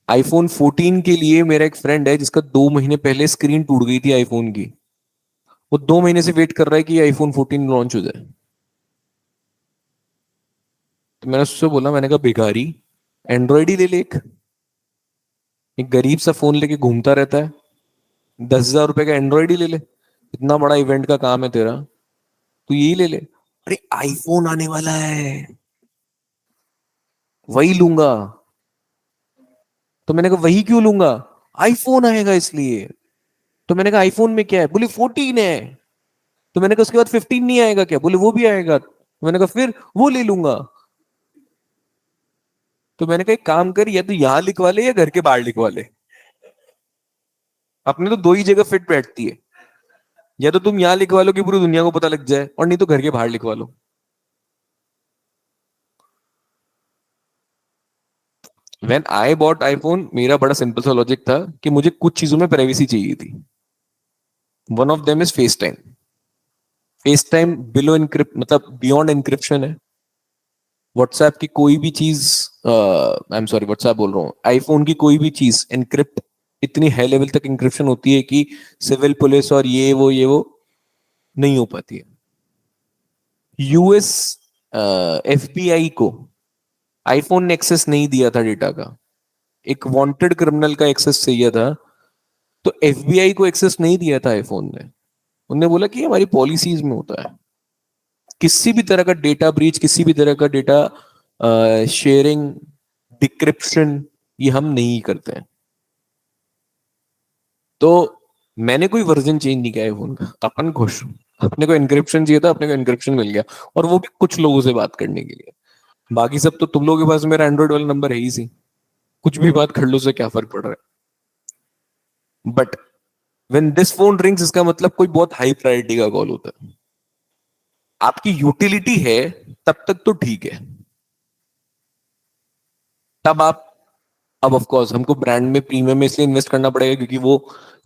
आईफोन 14 के लिए मेरा एक फ्रेंड है जिसका 2 महीने पहले स्क्रीन टूट गई थी आईफोन की। वो 2 महीने से वेट कर रहा है कि आईफोन 14 लॉन्च हो जाए। तो मैंने उससे बोला, मैंने कहा भिखारी, एंड्रॉइड ही ले ले एक गरीब सा फोन लेके घूमता रहता है, 10 हजार रुपए का एंड्रॉइड ही ले ले। इतना बड़ा इवेंट का काम है तेरा, तू यही ले ले। अरे आईफोन आने वाला है, वही लूंगा। तो मैंने कहा वही क्यों लूंगा, आईफोन आएगा इसलिए। तो मैंने कहा आईफोन में क्या है, बोले 14 है। तो मैंने कहा उसके बाद 15 नहीं आएगा क्या, बोले वो भी आएगा। तो मैंने कहा फिर वो ले लूंगा। तो मैंने कहा एक काम कर, या तो यहां लिखवा ले या घर के बाहर लिखवा ले, अपने तो दो ही जगह फिट बैठती है। या तो तुम यहां लिखवा लो कि पूरी दुनिया को पता लग जाए, और नहीं तो घर के बाहर लिखवा लो। व्हेन आई बॉट आईफोन, मेरा बड़ा सिंपल सा लॉजिक था कि मुझे कुछ चीजों में प्राइवेसी चाहिए थी। One of them is face time. Face time below encrypt, मतलब बियॉन्ड इंक्रिप्शन है। व्हाट्सएप की कोई भी चीज, आई एम सॉरी व्हाट्सएप बोल रहा हूँ, आईफोन की कोई भी चीज इनक्रिप्ट इतनी हाई लेवल तक इंक्रिप्शन होती है कि सिविल पुलिस और ये वो नहीं हो पाती है। यूएस एफबीआई को आईफोन ने एक्सेस नहीं दिया था डेटा का। एक वांटेड क्रिमिनल का एक्सेस चाहिए था, तो एफबीआई को एक्सेस नहीं दिया था आईफोन ने। उन्होंने बोला कि हमारी पॉलिसीज में होता है, किसी भी तरह का डेटा ब्रीच, किसी भी तरह का डेटा शेयरिंग, डिक्रिप्शन, ये हम नहीं करते हैं। तो मैंने कोई वर्जन चेंज नहीं किया आईफोन का, अपन खुश। अपने को एनक्रिप्शन चाहिए था, अपने को एनक्रिप्शन मिल गया, और वो भी कुछ लोगों से बात करने के लिए। बाकी सब तो तुम लोगों के पास मेरा एंड्रॉइड वाला नंबर है ही सी, कुछ भी बात कर लो, से क्या फर्क पड़ रहा है। But when this phone rings, इसका मतलब कोई बहुत हाई प्रायोरिटी का कॉल होता है। आपकी यूटिलिटी है तब तक तो ठीक है, तब आप अब ऑफ कोर्स हमको ब्रांड में प्रीमियम में इसलिए इन्वेस्ट करना पड़ेगा क्योंकि वो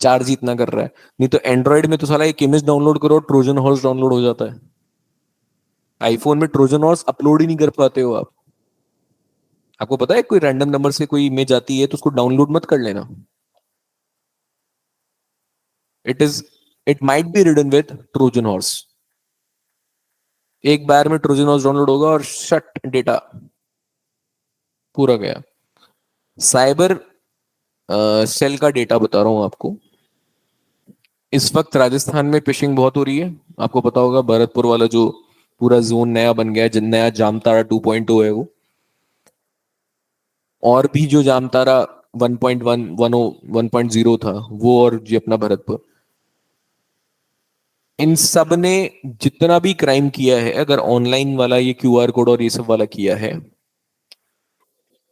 चार्ज ही इतना कर रहा है, नहीं तो एंड्रॉइड में तो साला एक इमेज डाउनलोड करो, ट्रोजन हॉर्स डाउनलोड हो जाता है। आईफोन में ट्रोजन हॉर्स अपलोड ही नहीं कर पाते हो आप। आपको पता है कोई रैंडम नंबर से कोई इमेज आती है तो उसको डाउनलोड मत कर लेना। It is, it might be ridden with Trojan horse. एक बार में ट्रोजन हॉर्स डाउनलोड होगा और शट डेटा पूरा गया। साइबर सेल का डेटा बता रहा हूं आपको। इस वक्त राजस्थान में फिशिंग बहुत हो रही है। आपको पता होगा भरतपुर वाला जो पूरा जोन नया बन गया है, नया जामताड़ा 2.0 है वो, और भी जो जामताड़ा 1.1 1.0 था वो, और जो अपना भरतपुर, इन सब ने जितना भी क्राइम किया है, अगर ऑनलाइन वाला ये क्यूआर कोड और ये सब वाला किया है,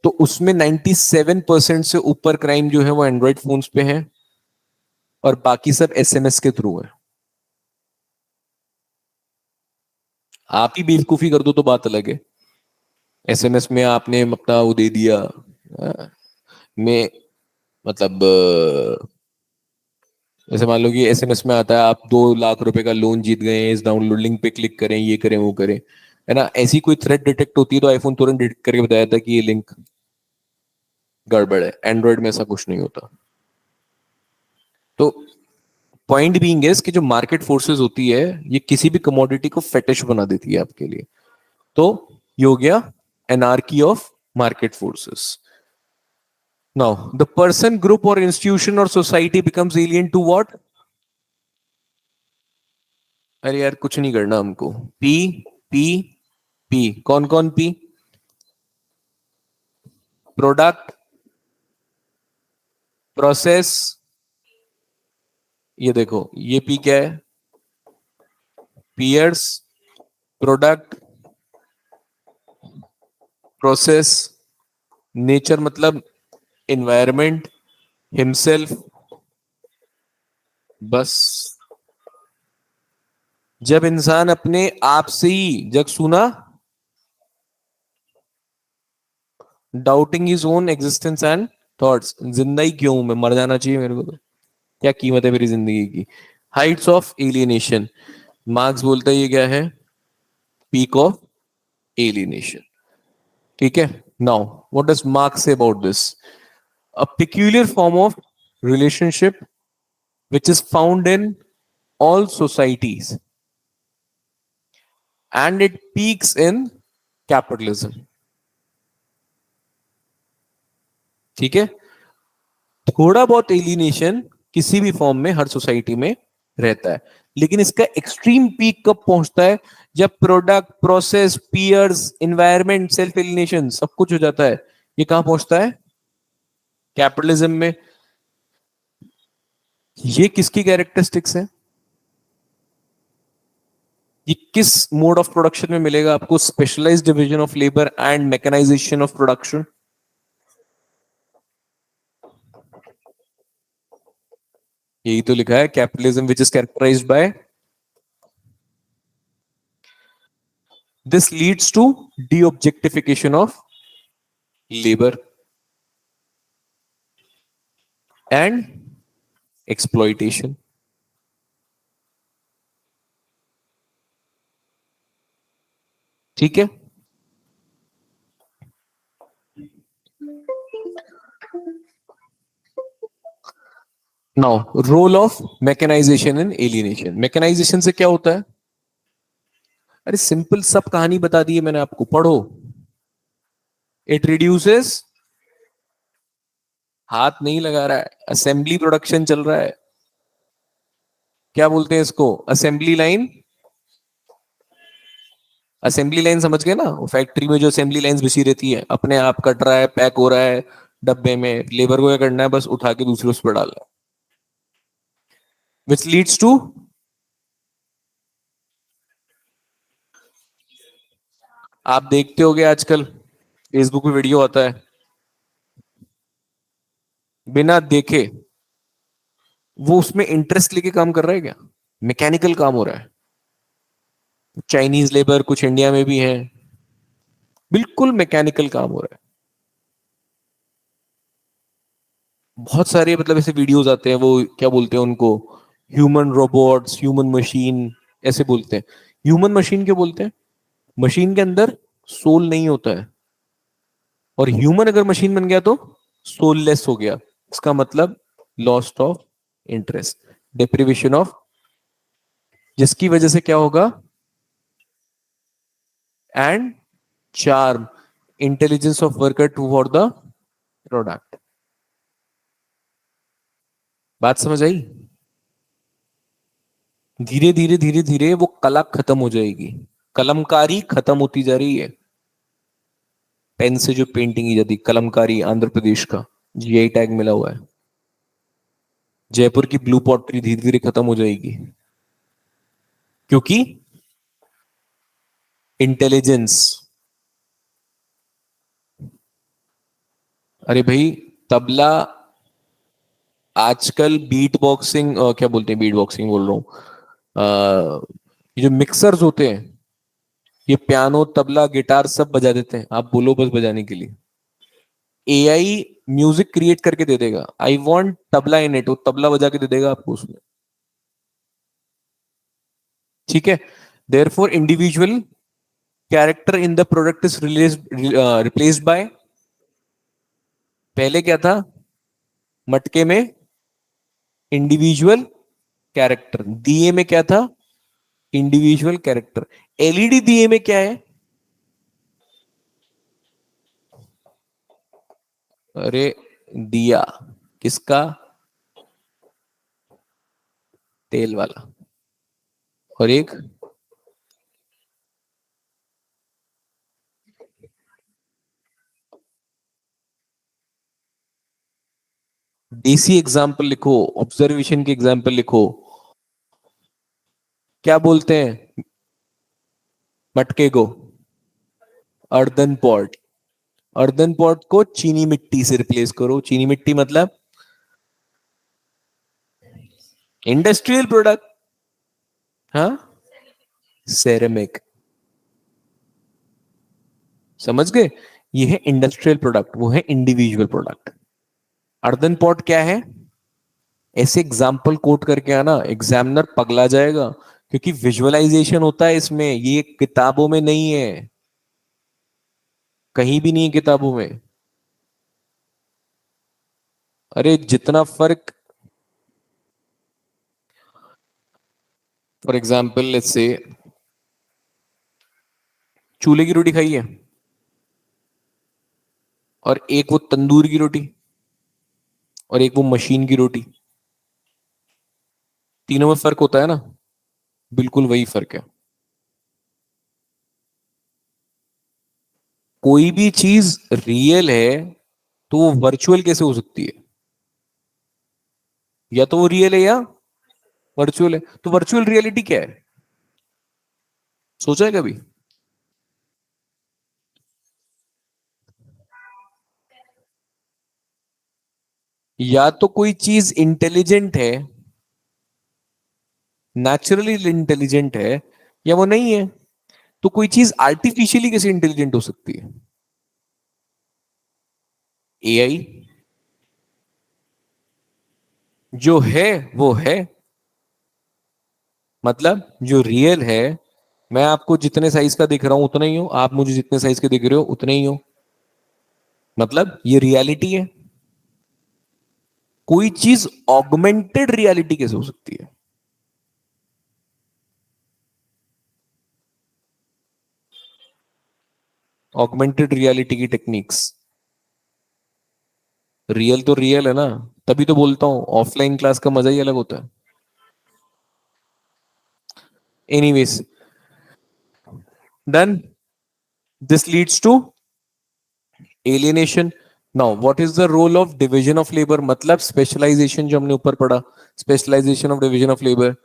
तो उसमें 97% से ऊपर क्राइम जो है वो एंड्रॉइड फोन्स पे है, और बाकी सब एसएमएस के थ्रू है। आप ही बेवकूफी कर दो तो बात अलग है। एसएमएस में आपने अपना वो दे दिया, में मतलब जैसे मान लो कि एसएमएस में आता है आप 2 लाख रुपए का लोन जीत गए हैं, इस डाउनलोड लिंक पे क्लिक करें, ये करें वो करें, है ना। ऐसी कोई थ्रेट डिटेक्ट होती है तो आईफोन तुरंत डिटेक्ट करके बताया था कि ये लिंक गड़बड़ है। एंड्रॉइड में ऐसा कुछ नहीं होता। तो पॉइंट बीइंग इज कि जो मार्केट फोर्सेस होती है, ये किसी भी कमोडिटी को फेटिश बना देती है आपके लिए। तो ये हो गया anarchy of market forces. Now the person, group और इंस्टीट्यूशन और society becomes alien to what. अरे यार कुछ नहीं करना हमको। पी, पी, पी, कौन कौन पी? प्रोडक्ट, प्रोसेस, ये देखो ये पी क्या है? पीयर्स, प्रोडक्ट, प्रोसेस, नेचर मतलब एनवायरमेंट, हिमसेल्फ। बस जब इंसान अपने आप से ही जग सुना, doubting his own existence and thoughts, जिंदा ही क्यों हूं मैं, मर जाना चाहिए मेरे को तो, क्या कीमत है मेरी जिंदगी की। हाइट्स ऑफ एलियनेशन, मार्क्स बोलता है ये क्या है? Peak of alienation. ठीक है। Now what does marks say about this? A peculiar form of relationship which is found in all societies and it peaks in capitalism। ठीक है। थोड़ा बहुत एलिनेशन किसी भी फॉर्म में हर सोसाइटी में रहता है, लेकिन इसका एक्सट्रीम पीक कब पहुंचता है? जब product, process, peers, environment, self alienation सब कुछ हो जाता है। ये कहां पहुंचता है? कैपिटलिज्म में। ये किसकी कैरेक्टरिस्टिक्स है? ये किस मोड ऑफ प्रोडक्शन में मिलेगा आपको? Specialised division of labour and mechanisation of production. यही तो लिखा है, capitalism which is characterised by, this leads to the objectification of labour and exploitation. ठीक है। Now role of mechanisation in alienation. Mechanisation से क्या होता है? अरे सिंपल सब कहानी बता दी है मैंने आपको, पढ़ो। इट रिड्यूसेस, हाथ नहीं लगा रहा है, असेंबली प्रोडक्शन चल रहा है। क्या बोलते हैं इसको? Assembly line. असेंबली लाइन समझ गए ना? वो फैक्ट्री में जो असेंबली लाइंस बिछी रहती है, अपने आप कट रहा है, पैक हो रहा है डब्बे में, लेबर को क्या करना है? बस उठा के दूसरे उस पर डालना है। विच लीड्स टू, आप देखते होगे आजकल फेसबुक पे वीडियो आता है, बिना देखे वो उसमें इंटरेस्ट लेके काम कर रहा है क्या? मैकेनिकल काम हो रहा है। चाइनीज लेबर कुछ इंडिया में भी है, बिल्कुल मैकेनिकल काम हो रहा है। बहुत सारे मतलब ऐसे वीडियोस आते हैं, वो क्या बोलते हैं उनको, ह्यूमन रोबोट्स, ह्यूमन मशीन, ऐसे बोलते हैं। ह्यूमन मशीन क्यों बोलते हैं? मशीन के अंदर सोल नहीं होता है, और ह्यूमन अगर मशीन बन गया तो सोललेस हो गया। इसका मतलब lost of interest, deprivation of, जिसकी वजह से क्या होगा, and charm, intelligence of worker to for the product. बात समझ आई? धीरे धीरे धीरे धीरे वो कला खत्म हो जाएगी, कलमकारी खत्म होती जा रही है। पेन से जो पेंटिंग की जाती, कलमकारी आंध्र प्रदेश का जीआई टैग मिला हुआ है। जयपुर की ब्लू पॉटरी धीरे धीरे खत्म हो जाएगी, क्योंकि इंटेलिजेंस। अरे भाई, तबला, आजकल बीट बॉक्सिंग, क्या बोलते हैं, बीट बॉक्सिंग बोल रहा हूँ, ये जो मिक्सर्स होते हैं, ये पियानो तबला गिटार सब बजा देते हैं, आप बोलो बस बजाने के लिए। एआई म्यूजिक क्रिएट करके दे देगा, I want tabla in it, वो तबला बजा के दे देगा आपको उसमें। ठीक है। There for individual character in the product is replaced by, पहले क्या था, मटके में इंडिविजुअल कैरेक्टर, दिए में क्या था, इंडिविजुअल कैरेक्टर। एलईडी दिए में क्या है? अरे, दिया किसका? तेल वाला। और एक देसी एग्जाम्पल लिखो, ऑब्जर्वेशन की एग्जाम्पल लिखो। क्या बोलते हैं मटके को? Earthen pot. अर्दन पॉट को चीनी मिट्टी से रिप्लेस करो। चीनी मिट्टी मतलब इंडस्ट्रियल प्रोडक्ट। हाँ, सेरेमिक। समझ गए? ये है इंडस्ट्रियल प्रोडक्ट, वो है इंडिविजुअल प्रोडक्ट। अर्दन पॉट क्या है? ऐसे एग्जाम्पल कोट करके आना, एग्जामिनर पगला जाएगा, क्योंकि विजुअलाइजेशन होता है इसमें, ये किताबों में नहीं है, कहीं भी नहीं है किताबों में। अरे जितना फर्क, फॉर एग्जाम्पल लेट्स से, चूल्हे की रोटी खाई है, और एक वो तंदूर की रोटी, और एक वो मशीन की रोटी, तीनों में फर्क होता है ना? बिल्कुल वही फर्क है। कोई भी चीज रियल है तो वो वर्चुअल कैसे हो सकती है? या तो वो रियल है या वर्चुअल है। तो वर्चुअल रियलिटी क्या है, सोचा है कभी? या तो कोई चीज इंटेलिजेंट है, नेचुरली इंटेलिजेंट है, या वो नहीं है। तो कोई चीज आर्टिफिशियली कैसे इंटेलिजेंट हो सकती है? एआई। जो है वो है, मतलब जो रियल है, मैं आपको जितने साइज का दिख रहा हूं उतना ही हूं, आप मुझे जितने साइज के दिख रहे हो उतने ही हो, मतलब ये रियलिटी है। कोई चीज ऑगमेंटेड रियलिटी कैसे हो सकती है? ऑगमेंटेड रियलिटी की टेक्निक्स, रियल तो रियल है ना, तभी तो बोलता हूं ऑफलाइन क्लास का मजा ही अलग होता है। Anyways, done. This leads to alienation. Now what is the role of division of labour, मतलब स्पेशलाइजेशन, जो हमने ऊपर पढ़ा, specialisation of division of labour.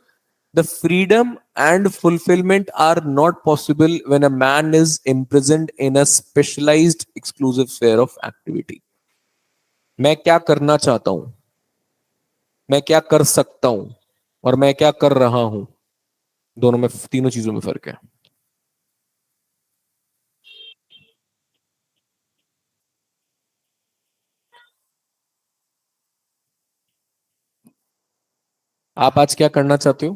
The freedom and fulfillment are not possible when a man is imprisoned in a specialized exclusive sphere of activity. मैं क्या करना चाहता हूं, मैं क्या कर सकता हूं, और मैं क्या कर रहा हूं, दोनों में, तीनों चीजों में फर्क है। आप आज क्या करना चाहते हो?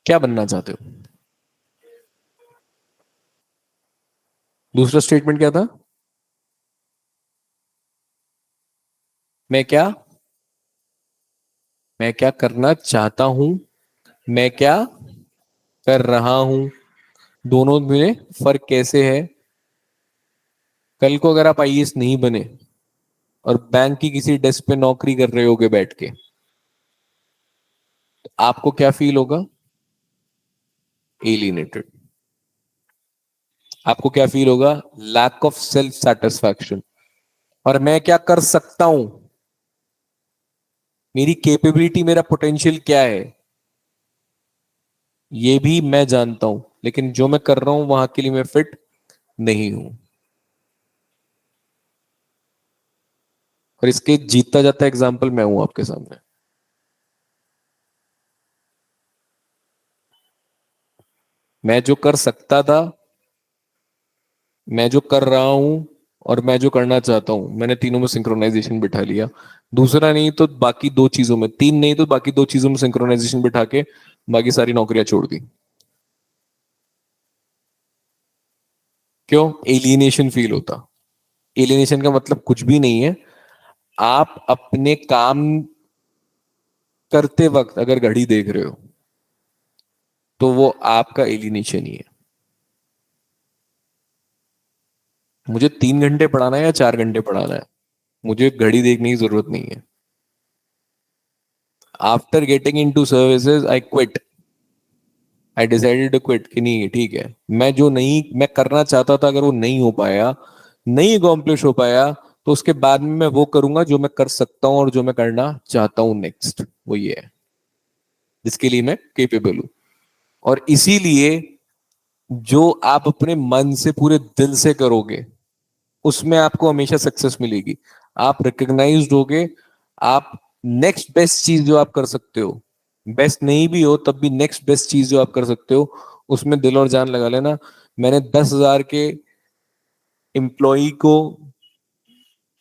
क्या बनना चाहते हो? दूसरा स्टेटमेंट क्या था? मैं क्या मैं क्या करना चाहता हूं, मैं क्या कर रहा हूं, दोनों में फर्क कैसे है? कल को अगर आप आईएएस नहीं बने और बैंक की किसी डेस्क पे नौकरी कर रहे होगे बैठ के, तो आपको क्या फील होगा? एलिनेटेड। आपको क्या फील होगा? Lack of self satisfaction. और मैं क्या कर सकता हूं, मेरी कैपेबिलिटी, मेरा पोटेंशियल क्या है, ये भी मैं जानता हूं, लेकिन जो मैं कर रहा हूं वहां के लिए मैं फिट नहीं हूं। और इसके जीतता जाता एग्जाम्पल मैं हूं आपके सामने। मैं जो कर सकता था, मैं जो कर रहा हूं, और मैं जो करना चाहता हूं, मैंने तीनों में सिंक्रोनाइजेशन बिठा लिया। दूसरा नहीं तो बाकी दो चीजों में, तीन नहीं तो बाकी दो चीजों में सिंक्रोनाइजेशन बिठा के बाकी सारी नौकरियां छोड़ दी। क्यों? एलियनेशन फील होता। एलियनेशन का मतलब कुछ भी नहीं है। आप अपने काम करते वक्त अगर घड़ी देख रहे हो, तो वो आपका एलियनेशन ही है। मुझे 3 घंटे पढ़ाना है या 4 घंटे पढ़ाना है, मुझे घड़ी देखने की जरूरत नहीं है। After getting into services I quit. I decided to quit कि नहीं ठीक है, मैं जो नहीं मैं करना चाहता था, अगर वो नहीं हो पाया, नहीं अकॉम्प्लिश हो पाया, तो उसके बाद में मैं वो करूंगा जो मैं कर सकता हूं और जो मैं करना चाहता हूं नेक्स्ट, वो ये है जिसके लिए मैं केपेबल हूं। और इसीलिए जो आप अपने मन से पूरे दिल से करोगे, उसमें आपको हमेशा सक्सेस मिलेगी। आप रिकग्नाइज्ड होगे। आप नेक्स्ट बेस्ट चीज जो आप कर सकते हो, बेस्ट नहीं भी हो तब भी नेक्स्ट बेस्ट चीज जो आप कर सकते हो, उसमें दिल और जान लगा लेना। मैंने 10,000 के एम्प्लॉय को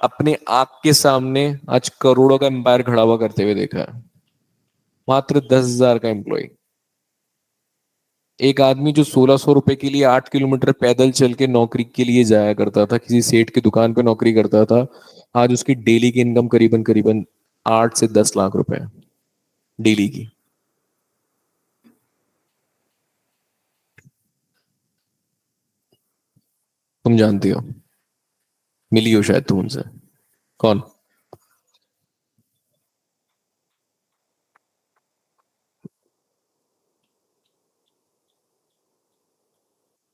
अपने आंख के सामने आज करोड़ों का एम्पायर खड़ा हुआ करते हुए देखा है। मात्र 10,000 का एम्प्लॉय। एक आदमी जो 1,600 रुपए के लिए 8 किलोमीटर पैदल चल के नौकरी के लिए जाया करता था, किसी सेठ की दुकान पे नौकरी करता था, आज उसकी डेली की इनकम करीबन करीबन 8 से 10 लाख रुपए डेली की। तुम जानती हो, मिली हो शायद तुम उनसे। कौन?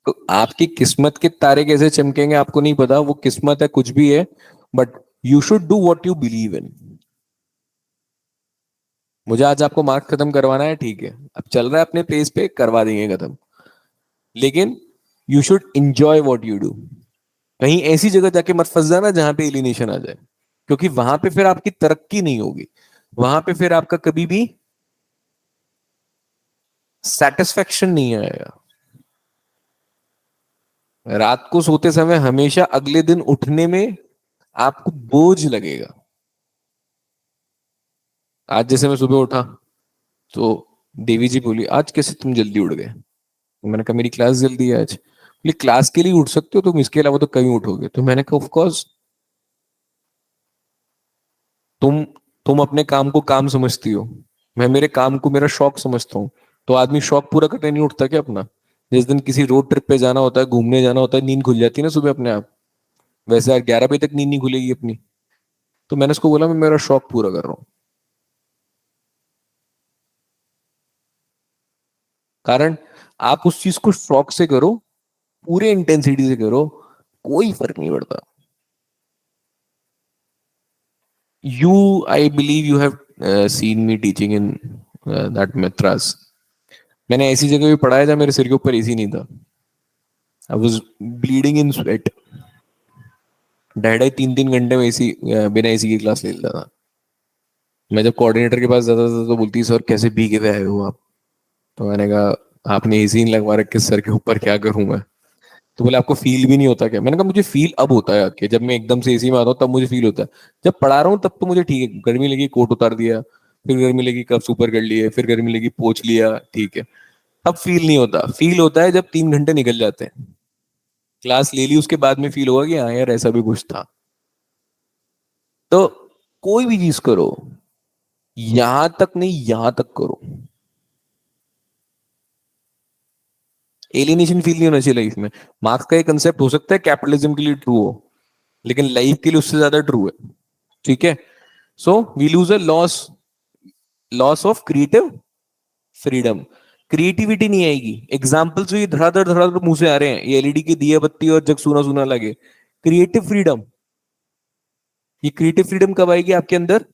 तो आपकी किस्मत के तारे कैसे चमकेंगे आपको नहीं पता, वो किस्मत है कुछ भी है, but you should do what you believe in. मुझे आज आपको मार्क्स खत्म करवाना है, ठीक है, अब चल रहा है अपने पेस पे, करवा देंगे खत्म। लेकिन you should enjoy what you do. कहीं ऐसी जगह जाके मत फंस जाना जहां पे एलिनेशन आ जाए, क्योंकि वहां पे फिर आपकी तरक्की नहीं होगी। वहां पे फिर आपका कभी भी सेटिस्फेक्शन नहीं आएगा। रात को सोते समय हमेशा अगले दिन उठने में आपको बोझ लगेगा। आज जैसे मैं सुबह उठा, तो देवी जी बोली आज कैसे तुम जल्दी उठ गए? तो मैंने कहा मेरी क्लास जल्दी है आज। बोली क्लास के लिए उठ सकते हो तुम, इसके अलावा तो कभी उठोगे? तो मैंने कहा ऑफ कोर्स। तुम तुम अपने काम को काम समझती हो, मैं मेरे काम को मेरा शौक समझता हूँ। तो आदमी शौक पूरा करने नहीं उठता क्या अपना? जिस दिन किसी रोड ट्रिप पे जाना होता है, घूमने जाना होता है, नींद खुल जाती है ना सुबह अपने आप। वैसे यार 11 बजे तक नींद नहीं खुलेगी अपनी। तो मैंने उसको बोला मैं मेरा शौक पूरा कर रहा हूँ। कारण आप उस चीज को शौक से करो, पूरे इंटेंसिटी से करो, कोई फर्क नहीं पड़ता। You I believe you have seen me teaching in that मेथरास। मैंने ऐसी जगह भी पढ़ाया जहाँ मेरे सिर के ऊपर एसी नहीं था। I was bleeding in sweat. 2.5 3 3 घंटे में एसी, बिना एसी की क्लास ले लेता था। मैं जब कोऑर्डिनेटर के पास जाता था तो बोलती सर कैसे भीगे हुए आए हो आप? तो मैंने कहा आपने एसी नहीं लगवा रखे सर के ऊपर, क्या करूं मैं? तो बोले आपको फील भी नहीं होता क्या? मैंने कहा मुझे फील अब होता है आके, जब मैं एकदम से एसी में आता हूँ तब मुझे फील होता है। जब पढ़ा रहा हूँ तब तो मुझे ठीक है, गर्मी लगी कोट उतार दिया, फिर गर्मी लगी कप्स ऊपर कर लिए, फिर गर्मी लगी पोंछ लिया, ठीक है। अब फील नहीं होता। फील होता है जब 3 घंटे निकल जाते हैं, क्लास ले ली, उसके बाद में फील होगा कि हाँ यार ऐसा भी कुछ था। तो कोई भी चीज करो, यहां तक नहीं यहां तक करो, एलिनेशन फील नहीं होना चाहिए लाइफ में। मार्क्स का एक कंसेप्ट हो सकता है कैपिटलिज्म के लिए ट्रू हो, लेकिन लाइफ के लिए उससे ज्यादा ट्रू है। ठीक है। So we lose a loss, loss of creative freedom. Creativity नहीं आएगी। एग्जाम्पल्स ये धड़ाधड़ धड़ाधड़ मुंह से आ रहे हैं, ये एलईडी की दिया बत्ती और जग सुना सुना लगे। क्रिएटिव फ्रीडम, ये क्रिएटिव फ्रीडम कब आएगी आपके अंदर?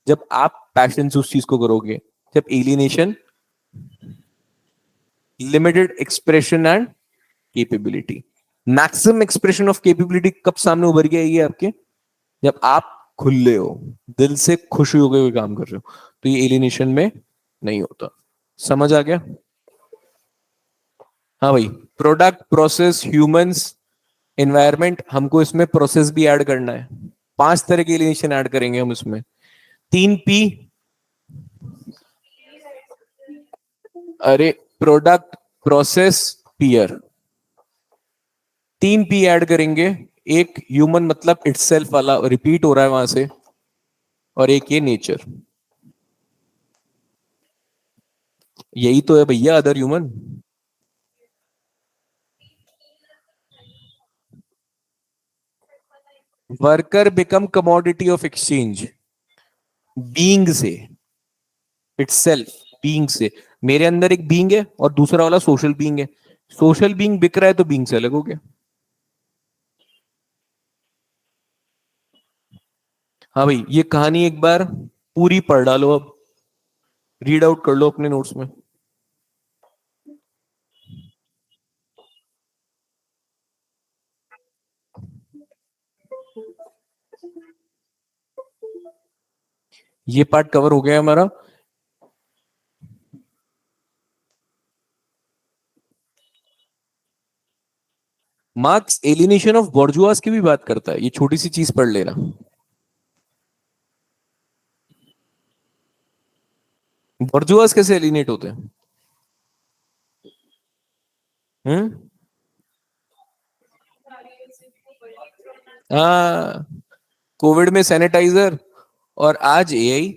जब आप पैशन से उस चीज को करोगे। जब alienation, limited expression and capability. Maximum expression of capability कब सामने उभर के आएगी आपके? जब आप खुले हो, दिल से खुश होकर हुए काम कर रहे हो। तो ये एलिनेशन में नहीं होता। समझ आ गया? हाँ भाई। प्रोडक्ट, प्रोसेस, ह्यूमंस, एनवायरमेंट, हमको इसमें प्रोसेस भी ऐड करना है। 5 तरह के एलिनेशन ऐड करेंगे हम इसमें। 3 P। अरे, product, process, peer, 3 P add करेंगे। एक ह्यूमन मतलब इटसेल्फ वाला रिपीट हो रहा है वहां से, और एक ये नेचर। यही तो है भैया other human. Worker become commodity of exchange, being से, इटसेल्फ, बीइंग से। मेरे अंदर एक बीइंग है और दूसरा वाला सोशल बीइंग है। सोशल बीइंग बिक रहा है तो बीइंग से अलग हो गया। हाँ भाई, ये कहानी एक बार पूरी पढ़ डालो, अब रीड आउट कर लो अपने नोट्स में। ये पार्ट कवर हो गया हमारा। मार्क्स एलिनेशन ऑफ बोर्जुआस की भी बात करता है, ये छोटी सी चीज पढ़ लेना। बोर्जुआस कैसे एलिनेट होते हैं? हम्म। हाँ, कोविड में सैनिटाइजर और आज एआई।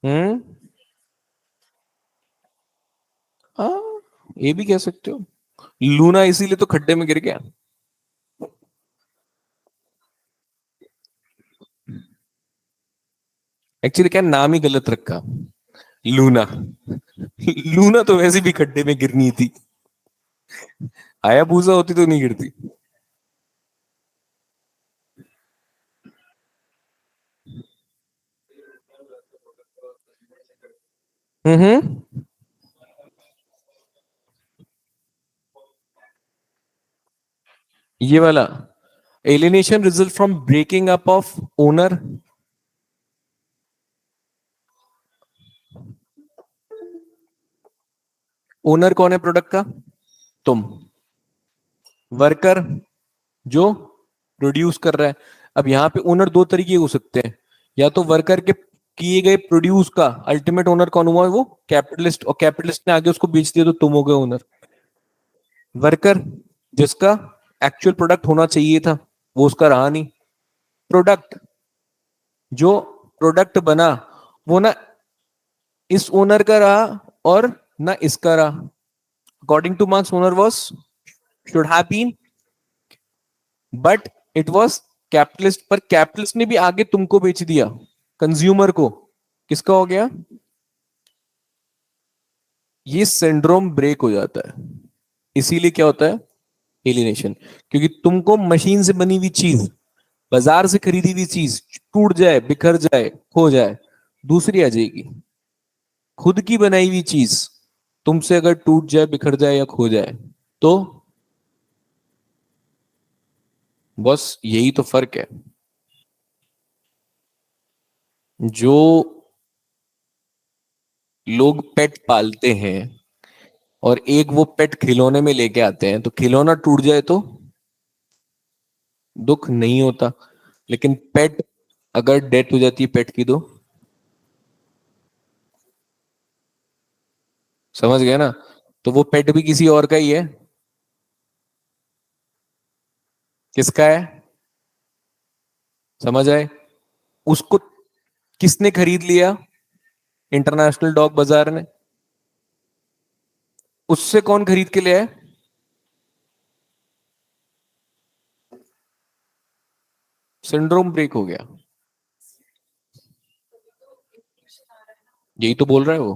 हम्म। हाँ, ये भी कह सकते हो। लूना इसीलिए तो खड्डे में गिर गया। एक्चुअली क्या, नाम ही गलत रखा, लूना। लूना तो वैसे भी खड्डे में गिरनी थी, हायाबुसा होती तो नहीं गिरती। हम्म। ये वाला, alienation result from breaking up of owner. Owner कौन है प्रोडक्ट का? तुम। वर्कर जो प्रोड्यूस कर रहा है। अब यहाँ पे ओनर दो तरीके हो सकते हैं। या तो वर्कर के किए गए प्रोड्यूस का अल्टीमेट ओनर कौन हुआ है? वो कैपिटलिस्ट, और कैपिटलिस्ट ने आगे उसको बेच दिया तो तुम हो गए ओनर। वर्कर जिसका एक्चुअल प्रोडक्ट होना चाहिए था, वो उसका रहा नहीं। प्रोडक्ट, जो प्रोडक्ट बना, वो ना इस ओनर का रहा और ना इसका रहा। According to Marx owner was, should have been, but it was capitalist. पर कैपिटलिस्ट ने भी आगे तुमको बेच दिया, कंज्यूमर को। किसका हो गया? ये सिंड्रोम ब्रेक हो जाता है। इसीलिए क्या होता है? एलिनेशन। क्योंकि तुमको मशीन से बनी हुई चीज, बाजार से खरीदी हुई चीज टूट जाए, बिखर जाए, खो जाए, दूसरी आ जाएगी। खुद की बनाई हुई चीज तुमसे अगर टूट जाए, बिखर जाए या खो जाए, तो बस यही तो फर्क है। जो लोग पेट पालते हैं और एक वो पेट खिलौने में लेके आते हैं, तो खिलौना टूट जाए तो दुख नहीं होता, लेकिन पेट अगर डेथ हो जाती है पेट की, तो समझ गए ना। तो वो पेट भी किसी और का ही है। किसका है? समझ आए? उसको किसने खरीद लिया? इंटरनेशनल डॉग बाजार ने। उससे कौन खरीद के ले आए? सिंड्रोम ब्रेक हो गया। यही तो बोल रहा है वो।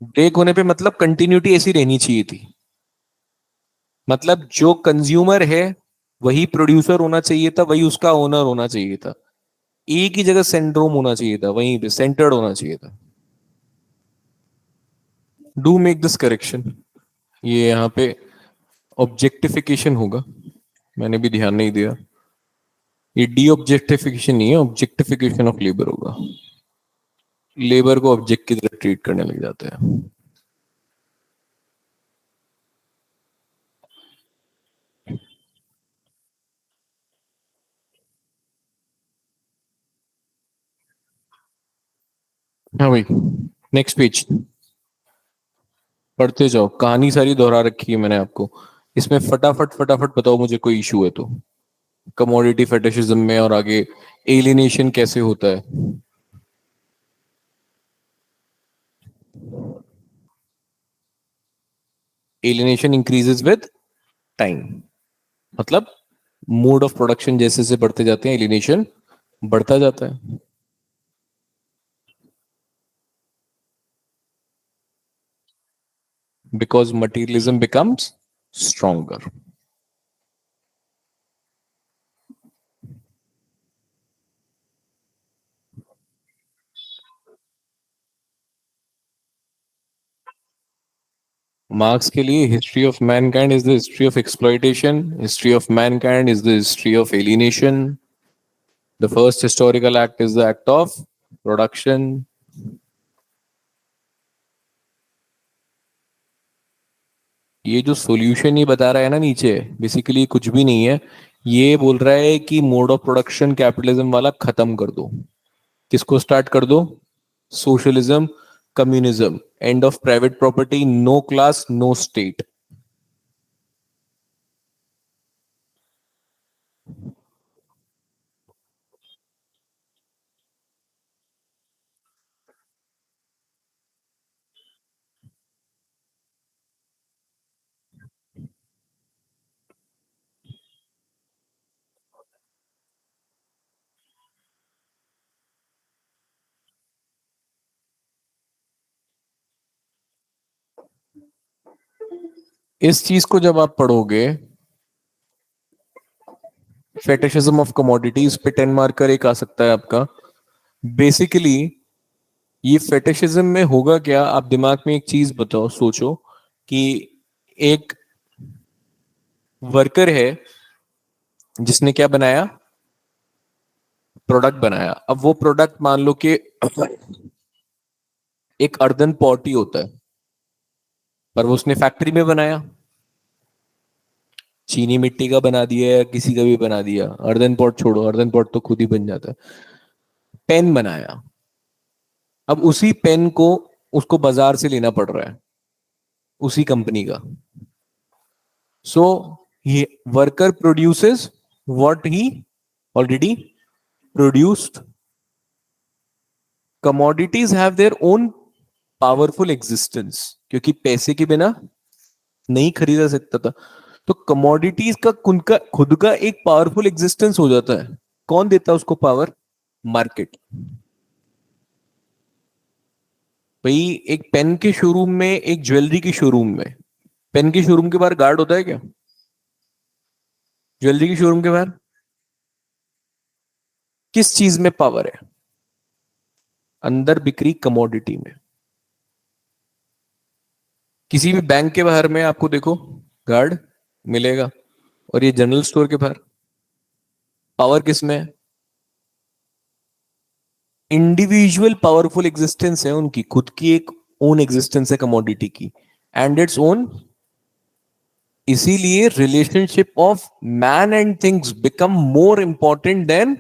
ब्रेक होने पे मतलब कंटिन्यूटी ऐसी रहनी चाहिए थी। मतलब जो कंज्यूमर है वही प्रोड्यूसर होना चाहिए था, वही उसका ओनर होना चाहिए था। एक ही जगह सिंड्रोम होना चाहिए था, वहीं पे सेंटर्ड होना चाहिए था। Do make this correction. ये यहाँ पे ऑब्जेक्टिफिकेशन होगा। मैंने भी ध्यान नहीं दिया। ये डी ऑब्जेक्टिफिकेशन नहीं है, ऑब्जेक्टिफिकेशन ऑफ लेबर होगा। लेबर को ऑब्जेक्ट की तरह ट्रीट करने लग जाते हैं। हाँ भाई, नेक्स्ट पेज। पढ़ते जाओ, कहानी सारी दोहरा रखी है मैंने आपको। इसमें फटाफट फटाफट बताओ मुझे कोई इशू है तो। कमोडिटी फेटिशिज्म में और आगे एलिनेशन कैसे होता है? Alienation increases with time. मतलब मोड ऑफ प्रोडक्शन जैसे जैसे बढ़ते जाते हैं, एलिनेशन बढ़ता जाता है। Because materialism becomes stronger. Marks के लिए history of mankind is the history of exploitation, history of mankind is the history of alienation, the first historical act is the act of production. ये जो solution ये बता रहा है ना नीचे, बेसिकली कुछ भी नहीं है। ये बोल रहा है कि मोड ऑफ प्रोडक्शन कैपिटलिज्म वाला खत्म कर दो। किसको स्टार्ट कर दो? Socialism, communism, end of private property, no class no state. इस चीज को जब आप पढ़ोगे, फेटिशिज्म ऑफ कमोडिटीज पे 10 मार्कर एक आ सकता है आपका। बेसिकली ये फेटिशिज्म में होगा क्या, आप दिमाग में एक चीज बताओ, सोचो कि एक वर्कर है जिसने क्या बनाया? प्रोडक्ट बनाया। अब वो प्रोडक्ट मान लो कि एक अर्दन पॉट ही होता है, पर वो उसने फैक्ट्री में बनाया। चीनी मिट्टी का बना दिया या किसी का भी बना दिया, अर्दन पॉट छोड़ो, अर्दन पॉट तो खुद ही बन जाता है। पेन बनाया। अब उसी पेन को उसको बाजार से लेना पड़ रहा है, उसी कंपनी का। सो ये worker produces what he already produced. Commodities have their own powerful existence, क्योंकि पैसे के बिना नहीं खरीदा सकता था। तो कमोडिटीज का उनका खुद का एक पावरफुल एग्जिस्टेंस हो जाता है। कौन देता है उसको पावर? मार्केट। भाई, एक पेन के शोरूम में, एक ज्वेलरी के शोरूम में, पेन के शोरूम के बाहर गार्ड होता है क्या? ज्वेलरी के शोरूम के बाहर किस चीज में पावर है? अंदर बिक्री कमोडिटी में। किसी भी बैंक के बाहर में आपको देखो गार्ड मिलेगा, और ये जनरल स्टोर के बाहर पावर किस में है? इंडिविजुअल पावरफुल एग्जिस्टेंस है उनकी, खुद की एक ओन एग्जिस्टेंस है कमोडिटी की, एंड इट्स ओन। इसीलिए relationship of man and things become more important than.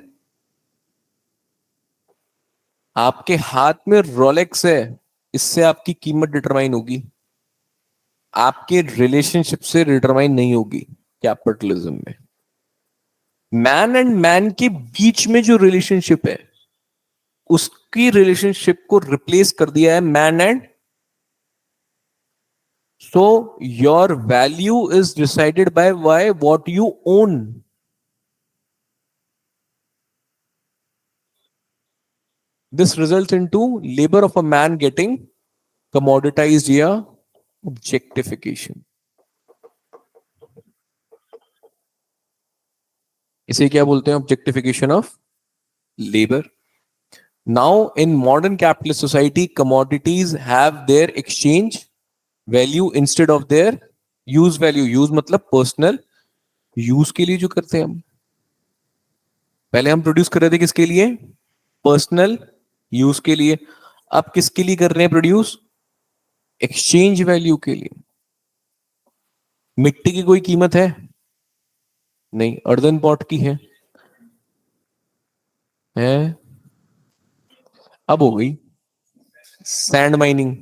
आपके हाथ में रोलेक्स है, इससे आपकी कीमत डिटरमाइन होगी, आपके रिलेशनशिप से डिटरमाइन नहीं होगी। कैपिटलिज्म में मैन एंड मैन के बीच में जो रिलेशनशिप है, उसकी रिलेशनशिप को रिप्लेस कर दिया है man and. So your value is decided by why what you own. This result into labour of a man getting commoditized या objectification। इसे क्या बोलते हैं? Objectification of labour. Now in modern capitalist society commodities have their exchange value instead of their use value। Use मतलब personal use के लिए जो करते हैं हम, पहले हम प्रोड्यूस कर रहे थे किसके लिए? पर्सनल यूज के लिए। अब किसके लिए कर रहे हैं प्रोड्यूस? एक्सचेंज वैल्यू के लिए। मिट्टी की कोई कीमत है नहीं, अर्दन पॉट की है। अब हो गई सैंड माइनिंग।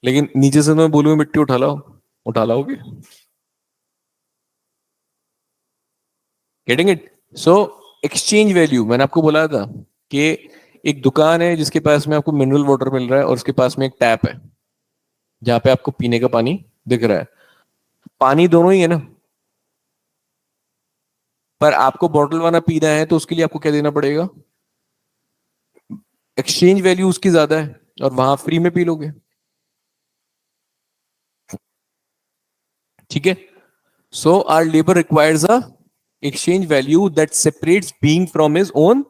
लेकिन नीचे से तो मैं बोलूंगा मिट्टी उठा लाओ, उठा लाओगे? Getting it? So exchange value, मैंने आपको बोला था कि एक दुकान है जिसके पास में आपको मिनरल वाटर मिल रहा है, और उसके पास में एक टैप है जहां पे आपको पीने का पानी दिख रहा है। पानी दोनों ही है ना, पर आपको बॉटल वाला पीना है तो उसके लिए आपको क्या देना पड़ेगा? एक्सचेंज वैल्यू उसकी ज्यादा है, और वहां फ्री में पी लोगे। ठीक है? So our labour requires a exchange value that separates being from his own.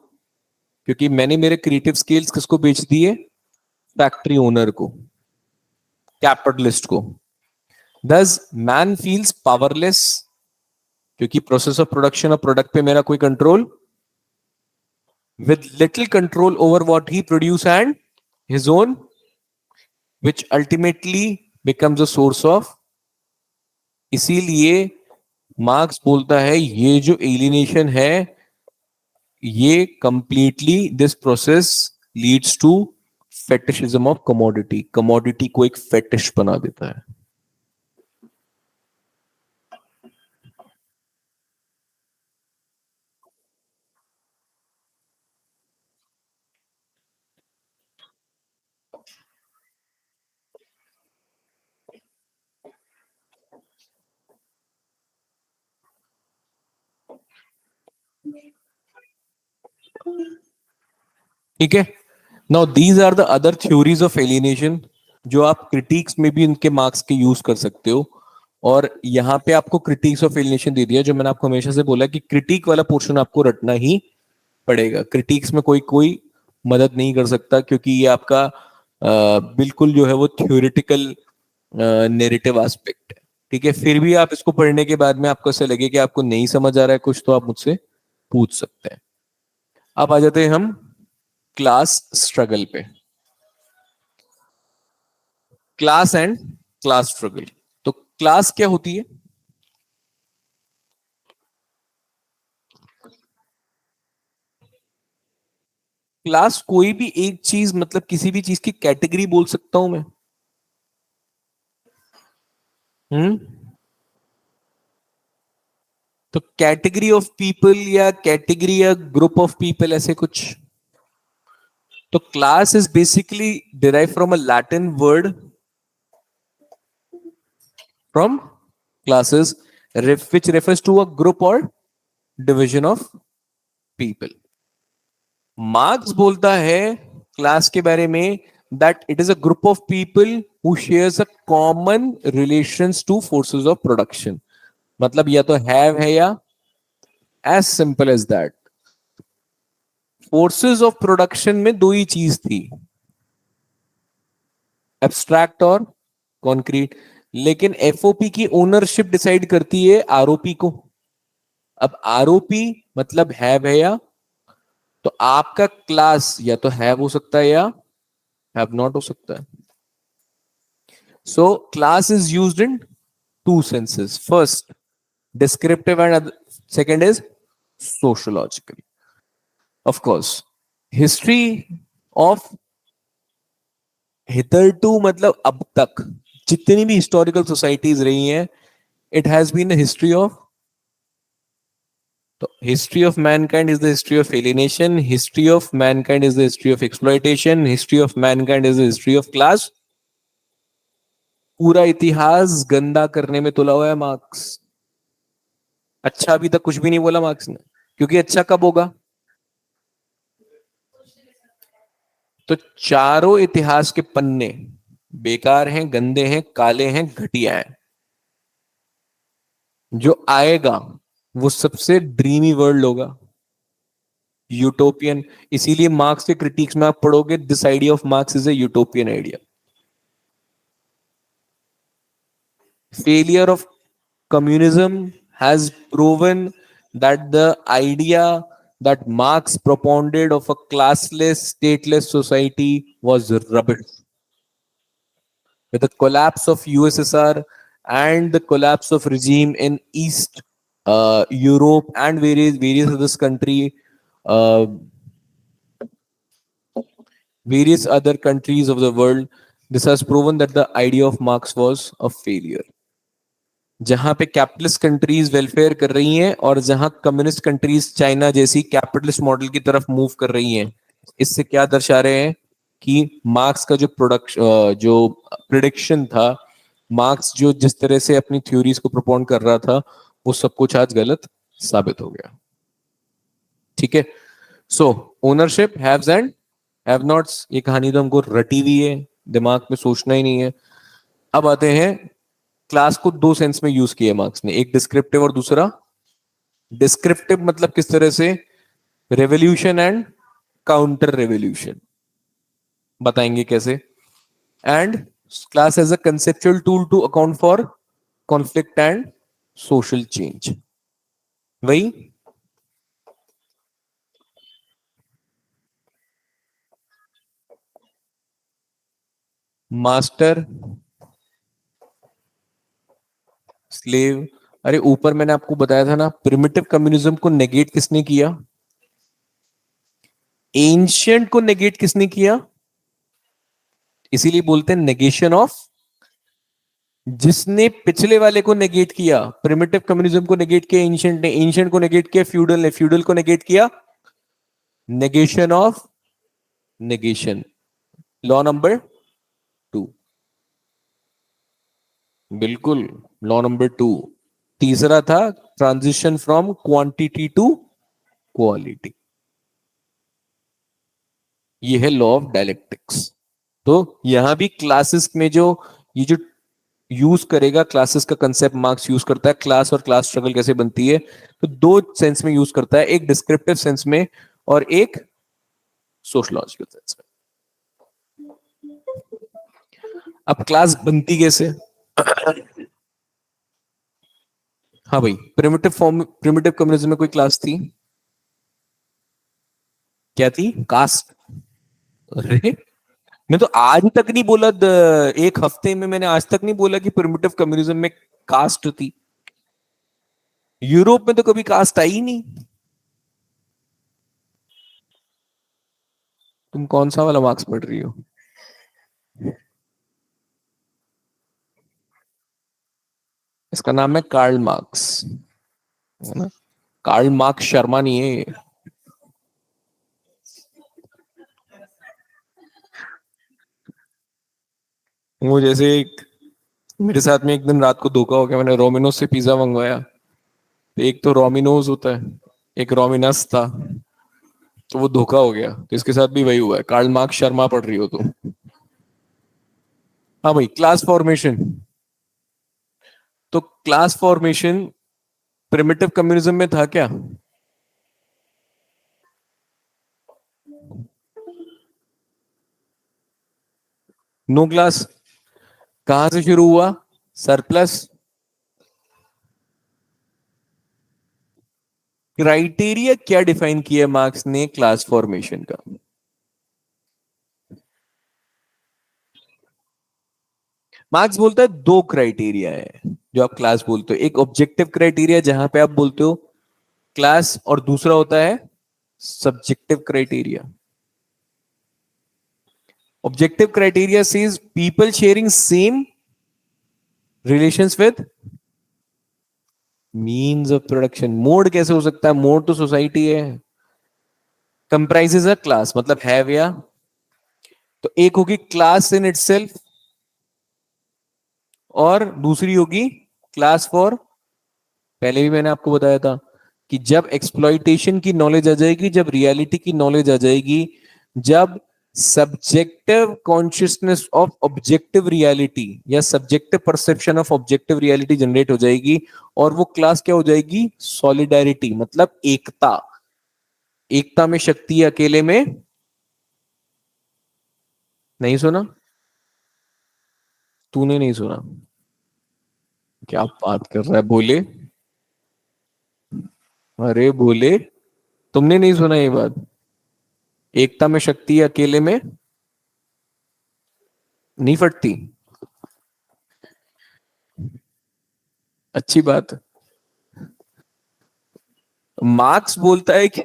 क्योंकि मैंने मेरे क्रिएटिव स्किल्स किसको बेच दिए? फैक्ट्री ओनर को, कैपिटलिस्ट को। दस मैन फील्स पावरलेस, क्योंकि process of production of product पे मेरा कोई control, with little control over what he produce and his own, which ultimately becomes a source of। इसीलिए मार्क्स बोलता है ये जो एलिनेशन है, ये completely this process leads to fetishism of commodity. Commodity को एक फेटिश बना देता है। ठीक है? Now these are the other theories of alienation, जो आप क्रिटिक्स में भी इनके मार्क्स के यूज कर सकते हो। और यहाँ पे आपको क्रिटिक्स ऑफ एलिनेशन दे दिया, जो मैंने आपको हमेशा से बोला कि क्रिटिक वाला पोर्शन आपको रटना ही पड़ेगा। क्रिटिक्स में कोई कोई मदद नहीं कर सकता, क्योंकि ये आपका बिल्कुल जो है वो थ्योरेटिकल नेरेटिव एस्पेक्ट है। ठीक है? फिर भी आप इसको पढ़ने के बाद में आपको ऐसा लगे कि आपको नहीं समझ आ रहा है कुछ, तो आप मुझसे पूछ सकते हैं। अब आ जाते हैं हम क्लास स्ट्रगल पे। Class and class struggle. तो क्लास क्या होती है? क्लास कोई भी एक चीज, मतलब किसी भी चीज की कैटेगरी बोल सकता हूं मैं। हम्म। तो कैटेगरी ऑफ पीपल या कैटेगरी या ग्रुप ऑफ पीपल, ऐसे कुछ। तो class is basically derive from a Latin word from classes, which refers to a group or division of people। Marks बोलता है क्लास के बारे में that it is a group of people who shares a common relations to forces of production। मतलब या तो have है या as simple as that। Forces of production में दो ही चीज थी, एब्स्ट्रैक्ट और कंक्रीट। लेकिन एफओपी की ओनरशिप डिसाइड करती है आरओपी को। अब आरओपी मतलब हैव है या, तो आपका क्लास या तो हैव हो सकता है या हैव नॉट हो सकता है। So class is used in two senses, first descriptive and second is sociological. Of course, history of hitherto मतलब अब तक जितनी भी हिस्टोरिकल सोसाइटीज रही हैं, it has been a history of, तो history of mankind is the history of alienation, history of mankind is the history of exploitation, history of mankind is the history of class. पूरा इतिहास गंदा करने में तुला हुआ है मार्क्स। अच्छा अभी तक कुछ भी नहीं बोला मार्क्स ने, क्योंकि अच्छा कब होगा? तो चारों इतिहास के पन्ने बेकार हैं, गंदे हैं, काले हैं, घटिया हैं। जो आएगा वो सबसे ड्रीमी वर्ल्ड होगा, यूटोपियन। इसीलिए मार्क्स के क्रिटिक्स में आप पढ़ोगे, this idea of marks is a utopian idea. Failure of communism has proven that the idea that Marx propounded of a classless, stateless society was rubbish. With the collapse of USSR and the collapse of regime in East Europe and various other uh, various other countries of the world, this has proven that the idea of Marx was a failure. जहां पे capitalist countries welfare कर रही हैं और जहां communist countries China जैसी capitalist model की तरफ मूव कर रही हैं, इससे क्या दर्शा रहे हैं कि मार्क्स का जो प्रिडिक्शन था, मार्क्स जो जिस तरह से अपनी थ्योरीज को प्रपोन कर रहा था, वो सब कुछ आज गलत साबित हो गया। ठीक है। So ownership, haves and have nots, ये कहानी तो हमको रटी हुई है, दिमाग में सोचना ही नहीं है। अब आते हैं, क्लास को दो सेंस में यूज किया मार्क्स ने, एक डिस्क्रिप्टिव और दूसरा डिस्क्रिप्टिव। मतलब किस तरह से? रेवोल्यूशन एंड काउंटर रेवोल्यूशन, बताएंगे कैसे। And class as a conceptual tool to account for conflict and social change. वही मास्टर स्लेव। अरे ऊपर मैंने आपको बताया था ना, प्रिमिटिव कम्युनिज्म को नेगेट किसने किया? एंशियंट को नेगेट किसने किया? इसीलिए बोलते हैं नेगेशन ऑफ। जिसने पिछले वाले को नेगेट किया, प्रिमिटिव कम्युनिज्म को नेगेट किया एंशियंट ने, एंशियंट को नेगेट किया फ्यूडल ने, फ्यूडल को नेगेट किया negation of negation. Law number 2। बिल्कुल, लॉ नंबर 2। तीसरा था transition from quantity to quality, ये है लॉ ऑफ डायलेक्टिक्स। तो यहां भी क्लासेस में जो ये जो यूज करेगा, क्लासेस का कंसेप्ट मार्क्स यूज करता है, क्लास और क्लास स्ट्रगल कैसे बनती है, तो दो सेंस में यूज करता है, एक डिस्क्रिप्टिव सेंस में और एक सोशलॉजिकल सेंस में। अब क्लास बनती कैसे? हाँ भाई, प्रिमिटिव कम्युनिज्म में कोई क्लास थी? क्या थी? कास्ट। अरे मैं तो आज तक नहीं बोला, एक हफ्ते में मैंने आज तक नहीं बोला कि प्रिमिटिव कम्युनिज्म में कास्ट थी। यूरोप में तो कभी कास्ट आई ही नहीं। तुम कौन सा वाला मार्क्स पढ़ रही हो? इसका नाम है कार्ल मार्क्स, है ना? कार्ल मार्क्स शर्मा नहीं है ये। वो जैसे एक, मेरे साथ में एक दिन रात को धोखा हो गया, मैंने रोमिनोज से पिज्जा मंगवाया, तो एक तो रोमिनोज होता है, एक रोमिनस था, तो वो धोखा हो गया। तो इसके साथ भी वही हुआ है, कार्ल मार्क्स शर्मा पढ़ रही हो तुम। हाँ भाई, क्लास फॉर्मेशन। तो क्लास फॉर्मेशन प्रिमिटिव कम्युनिज्म में था क्या? No class. कहां से शुरू हुआ? सरप्लस। क्राइटेरिया क्या डिफाइन किया मार्क्स ने क्लास फॉर्मेशन का? मार्क्स बोलता है दो क्राइटेरिया है जो आप क्लास बोलते हो, एक ऑब्जेक्टिव क्राइटेरिया जहां पे आप बोलते हो क्लास, और दूसरा होता है subjective criteria. Objective criteria says people sharing same relations with means of production. Mode कैसे हो सकता है? मोड तो सोसाइटी है। कंप्राइजेज अ क्लास मतलब हैव या, तो एक होगी क्लास इन इटसेल्फ और दूसरी होगी क्लास फॉर। पहले भी मैंने आपको बताया था कि जब एक्सप्लॉइटेशन की नॉलेज आ जाएगी, जब रियलिटी की नॉलेज आ जाएगी, जब subjective consciousness of objective reality या subjective perception of objective reality generate हो जाएगी, और वो क्लास क्या हो जाएगी? सॉलिडारिटी मतलब एकता। एकता में शक्ति, अकेले में नहीं सुना? तूने नहीं सुना? क्या बात कर रहा है, बोले। अरे बोले, तुमने नहीं सुना ये बात? एकता में शक्ति, अकेले में नहीं फटती। अच्छी बात। मार्क्स बोलता है कि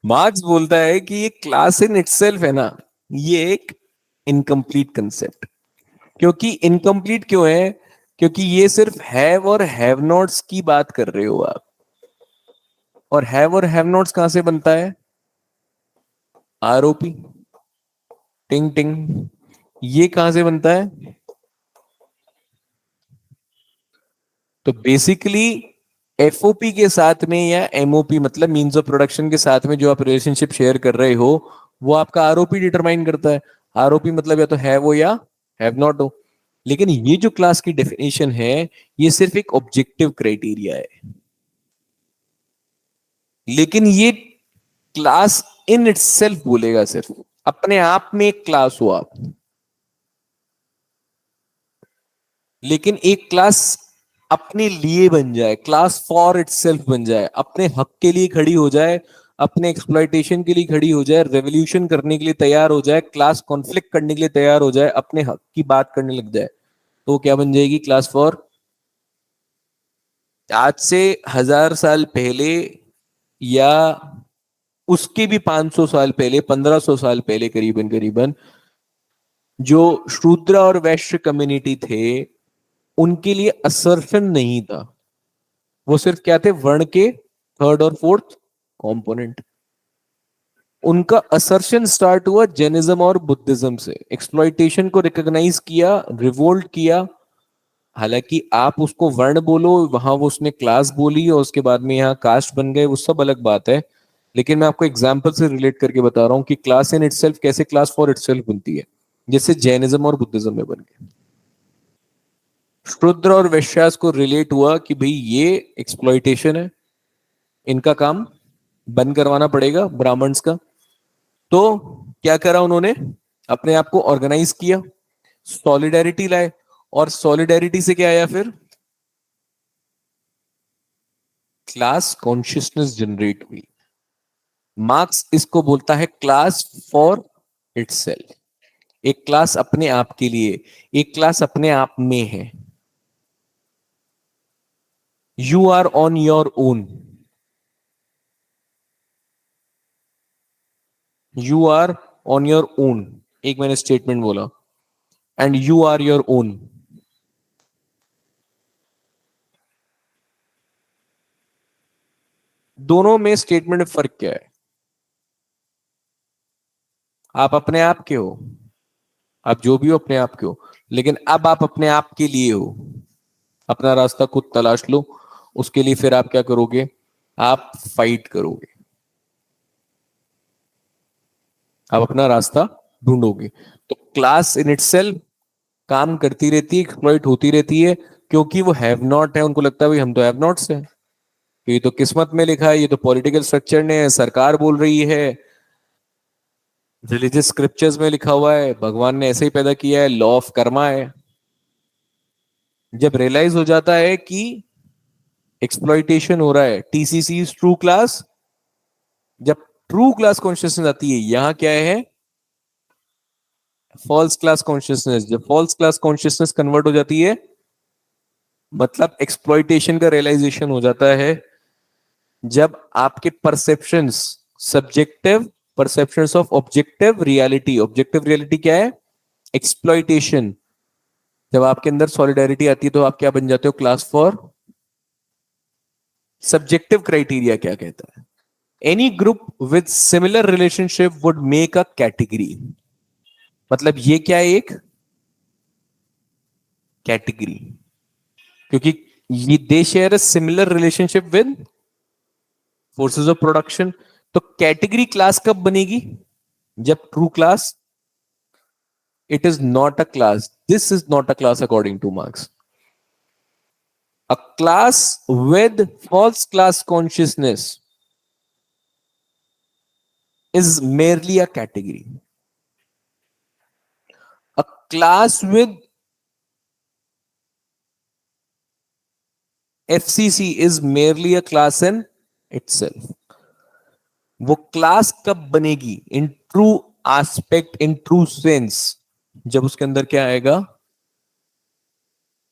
मार्क्स बोलता है कि ये क्लास इन इटसेल्फ है ना, ये एक इनकम्प्लीट कंसेप्ट। क्योंकि इनकम्प्लीट क्यों है? क्योंकि ये सिर्फ हैव और हैव नॉट्स की बात कर रहे हो आप, और हैव और हैव नॉट्स कहां से बनता है? आरओपी। टिंग टिंग। ये कहां से बनता है? तो बेसिकली एफओपी के साथ में या एमओपी मतलब मीन्स ऑफ प्रोडक्शन के साथ में जो आप रिलेशनशिप शेयर कर रहे हो, वो आपका आरओपी डिटरमाइन करता है। आरओपी मतलब या तो है वो या हैव नॉट हो। लेकिन ये जो क्लास की डेफिनेशन है, ये सिर्फ एक ऑब्जेक्टिव क्राइटेरिया है। लेकिन ये क्लास इन इटसेल्फ बोलेगा, सिर्फ अपने आप में एक क्लास हो आप। लेकिन एक क्लास अपने लिए बन जाए, क्लास फॉर इटसेल्फ बन जाए, अपने हक के लिए खड़ी हो जाए, अपने एक्सप्लॉइटेशन के लिए खड़ी हो जाए, रेवोल्यूशन करने के लिए तैयार हो जाए, क्लास कॉन्फ्लिक्ट करने के लिए तैयार हो जाए, अपने हक की बात करने लग जाए, तो क्या बन जाएगी? Class for. आज से 1000 साल पहले या उसके भी 500 साल पहले, 1500 साल पहले करीबन करीबन, जो शूद्र और वैश्य कम्युनिटी थे, उनके लिए असर्शन नहीं था। वो सिर्फ क्या थे? वर्ण के थर्ड और फोर्थ कंपोनेंट। उनका असर्शन स्टार्ट हुआ जेनिज्म और बुद्धिज्म से। एक्सप्लॉइटेशन को रिकॉग्नाइज किया, रिवोल्ट किया। हालांकि आप उसको वर्ण बोलो, वहां वो उसने क्लास बोली और उसके बाद में यहाँ कास्ट बन गए, वो सब अलग बात है। लेकिन मैं आपको एग्जाम्पल से रिलेट करके बता रहा हूँ कि क्लास इन इटसेल्फ कैसे क्लास फॉर इटसेल्फ बनती है, जैसे जैनिज्म और बुद्धिज्म में बन गए। शूद्र और वैश्यास को रिलेट हुआ कि भाई ये एक्सप्लॉइटेशन है, इनका काम बंद करवाना पड़ेगा ब्राह्मण्स का। तो क्या करा उन्होंने? अपने आप को ऑर्गेनाइज किया, सॉलिडेरिटी लाए, और सॉलिडेरिटी से क्या आया फिर? क्लास कॉन्शियसनेस जनरेट हुई। मार्क्स इसको बोलता है क्लास फॉर इटसेल्फ। एक क्लास अपने आप के लिए, एक क्लास अपने आप में है। You are on your own. You are on your own, एक मैंने स्टेटमेंट बोला, and you are your own. दोनों में स्टेटमेंट में फर्क क्या है? आप अपने आप के हो, आप जो भी हो अपने आप के हो, लेकिन अब आप अपने आप के लिए हो। अपना रास्ता खुद तलाश लो। उसके लिए फिर आप क्या करोगे? आप फाइट करोगे, आप अपना रास्ता ढूंढोगे। तो क्लास इन इटसेल्फ काम करती रहती है, एक्सप्लॉइट होती रहती है, क्योंकि वो हैव नॉट है। उनको लगता है भाई हम तो हैव नॉट्स हैं, तो ये तो किस्मत में लिखा है, ये तो पॉलिटिकल स्ट्रक्चर ने, सरकार बोल रही है। रिलीजियस स्क्रिप्चर्स में लिखा हुआ है, भगवान ने ऐसे ही पैदा किया है, लॉ ऑफ कर्मा है। जब रियलाइज हो जाता है कि एक्सप्लॉइटेशन हो रहा है, टीसीसी इज ट्रू क्लास, जब ट्रू क्लास कॉन्शियसनेस आती है, यहां क्या है, फॉल्स क्लास कॉन्शियसनेस। जब फॉल्स क्लास कॉन्शियसनेस कन्वर्ट हो जाती है, मतलब एक्सप्लॉइटेशन का रियलाइजेशन हो जाता है। जब आपके perceptions, subjective perceptions of objective reality, objective reality क्या है, एक्सप्लॉइटेशन। जब आपके अंदर सॉलिडेरिटी आती है तो आप क्या बन जाते हो, क्लास फॉर। सब्जेक्टिव क्राइटेरिया क्या कहता है, any group with similar relationship would make a category. मतलब ये क्या है, एक कैटेगरी, क्योंकि ये they share a similar relationship with forces of production. तो कैटेगरी क्लास कब बनेगी, जब true class, it is not a class, this is not a class according to Marx. A class with false class consciousness is merely a category. A class with FCC is merely a class in itself. वो class कब बनेगी, in true aspect, in true sense, जब उसके अंदर क्या आएगा,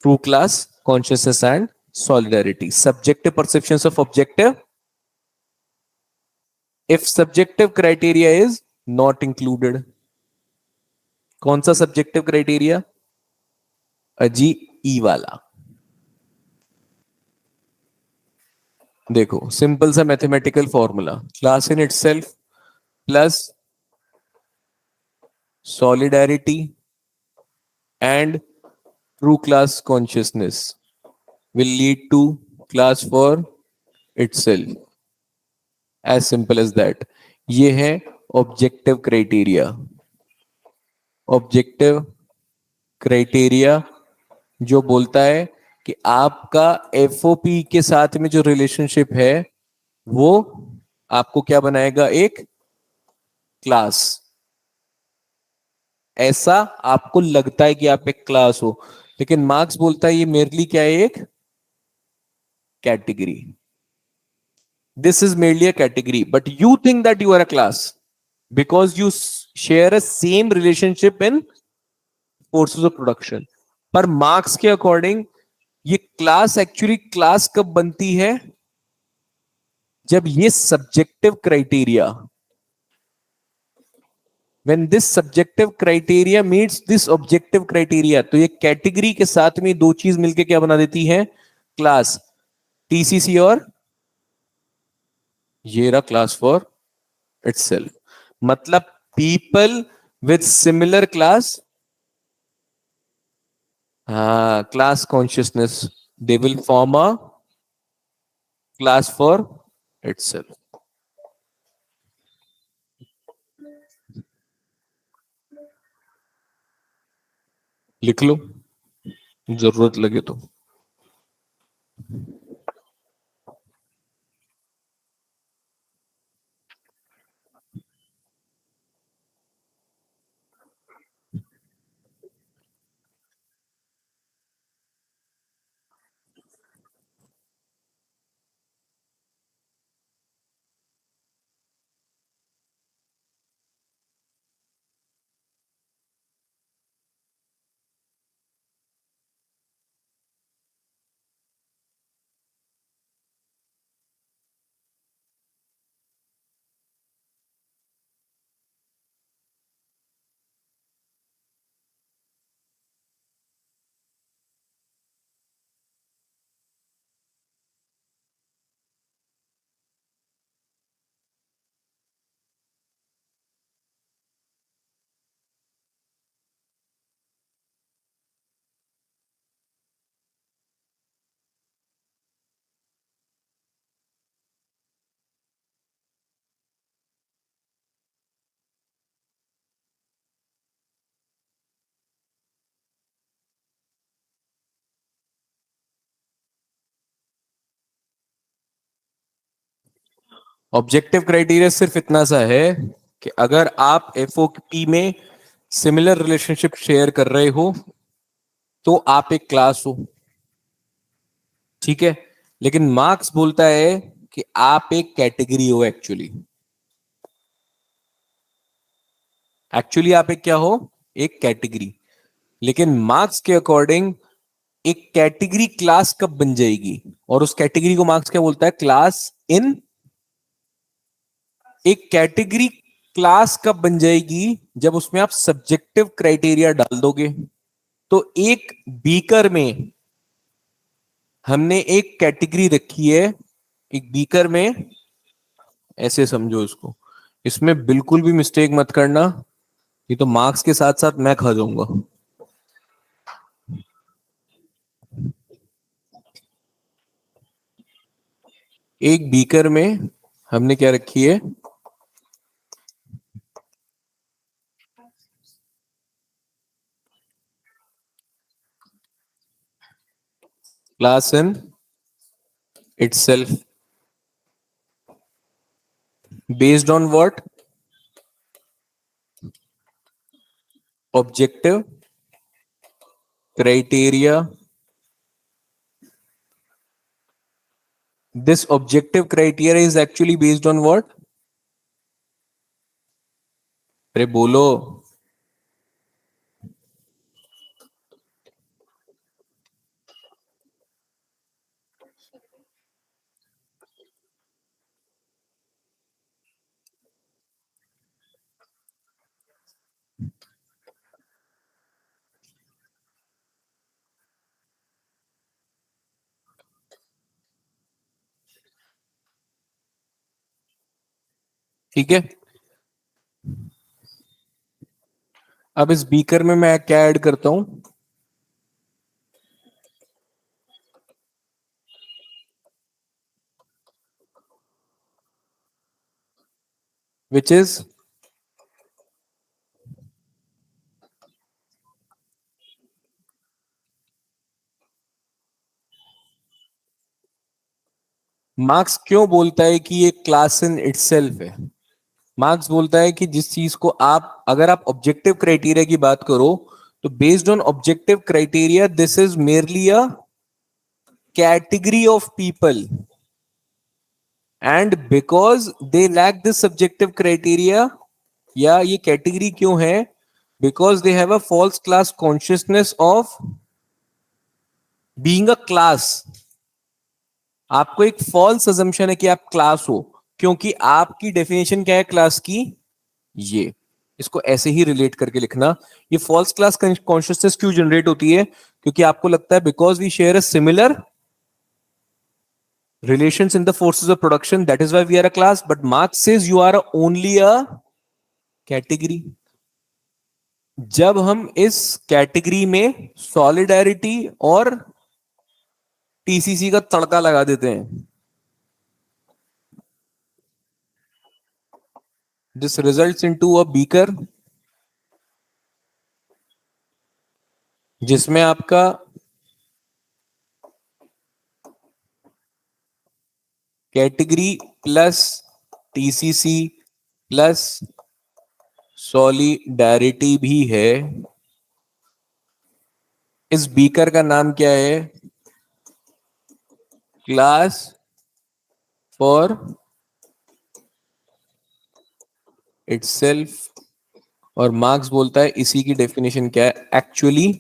true class consciousness and solidarity, subjective perceptions of objective, if subjective criteria is not included. कौन सा सब्जेक्टिव क्राइटेरिया, अजी, ई वाला। देखो सिंपल सा mathematical formula, class in itself plus solidarity and true class consciousness will lead to class for itself, as simple as that. ये है objective criteria. Objective criteria जो बोलता है कि आपका एफओपी के साथ में जो रिलेशनशिप है, वो आपको क्या बनाएगा, एक क्लास। ऐसा आपको लगता है कि आप एक क्लास हो, लेकिन मार्क्स बोलता है ये मेरे लिए क्या है, एक category. This is merely a category but you think that you are a class because you share a same relationship in forces of production. पर मार्क्स के अकॉर्डिंग ये क्लास एक्चुअली क्लास कब बनती है, जब ये subjective criteria, when this subjective criteria meets this objective criteria, तो ये कैटेगरी के साथ में दो चीज मिलके क्या बना देती है, क्लास। टीसीसी और ये रहा क्लास फॉर इटसेल्फ। मतलब पीपल विथ सिमिलर क्लास, हाँ, class consciousness, they will form a class for itself. लिख लो, जरूरत लगे तो। ऑब्जेक्टिव क्राइटेरिया सिर्फ इतना सा है कि अगर आप एफओपी में सिमिलर रिलेशनशिप शेयर कर रहे हो तो आप एक क्लास हो, ठीक है। लेकिन मार्क्स बोलता है कि आप एक कैटेगरी हो। एक्चुअली एक्चुअली आप एक क्या हो? एक कैटेगरी। लेकिन मार्क्स के अकॉर्डिंग एक कैटेगरी क्लास कब बन जाएगी, और उस कैटेगरी को मार्क्स क्या बोलता है? Class in. एक कैटेगरी क्लास कब बन जाएगी? जब उसमें आप सब्जेक्टिव क्राइटेरिया डाल दोगे। तो एक बीकर में हमने एक कैटेगरी रखी है, एक बीकर में, ऐसे समझो इसको। इसमें बिल्कुल भी मिस्टेक मत करना, ये तो मार्क्स के साथ साथ मैं खा जाऊंगा। एक बीकर में हमने क्या रखी है? Class in itself, based on what? Objective criteria. This objective criteria is actually based on what? अरे बोलो। ठीक है, अब इस बीकर में मैं क्या ऐड करता हूं? विच इज मार्क्स क्यों बोलता है कि ये क्लास इन इटसेल्फ है? मार्क्स बोलता है कि जिस चीज को आप, अगर आप ऑब्जेक्टिव क्राइटेरिया की बात करो, तो based on objective criteria this is merely a category of people, and because they lack this subjective criteria, या ये कैटेगरी क्यों है? Because they have a false class consciousness of being a class. आपको एक फॉल्स अजम्पशन है कि आप class हो, क्योंकि आपकी डेफिनेशन क्या है क्लास की? ये, इसको ऐसे ही रिलेट करके लिखना। ये फॉल्स क्लास कॉन्शियसनेस क्यों जनरेट होती है? क्योंकि आपको लगता है because we share a similar relations in the forces of production, that is why we are a class. But Marx says you are only a category. जब हम इस कैटेगरी में सॉलिडारिटी और टीसीसी का तड़का लगा देते हैं, this results into a beaker जिसमें आपका category plus TCC plus solidarity भी है। इस बीकर का नाम क्या है? Class for itself. और मार्क्स बोलता है इसी की डेफिनेशन क्या है? Actually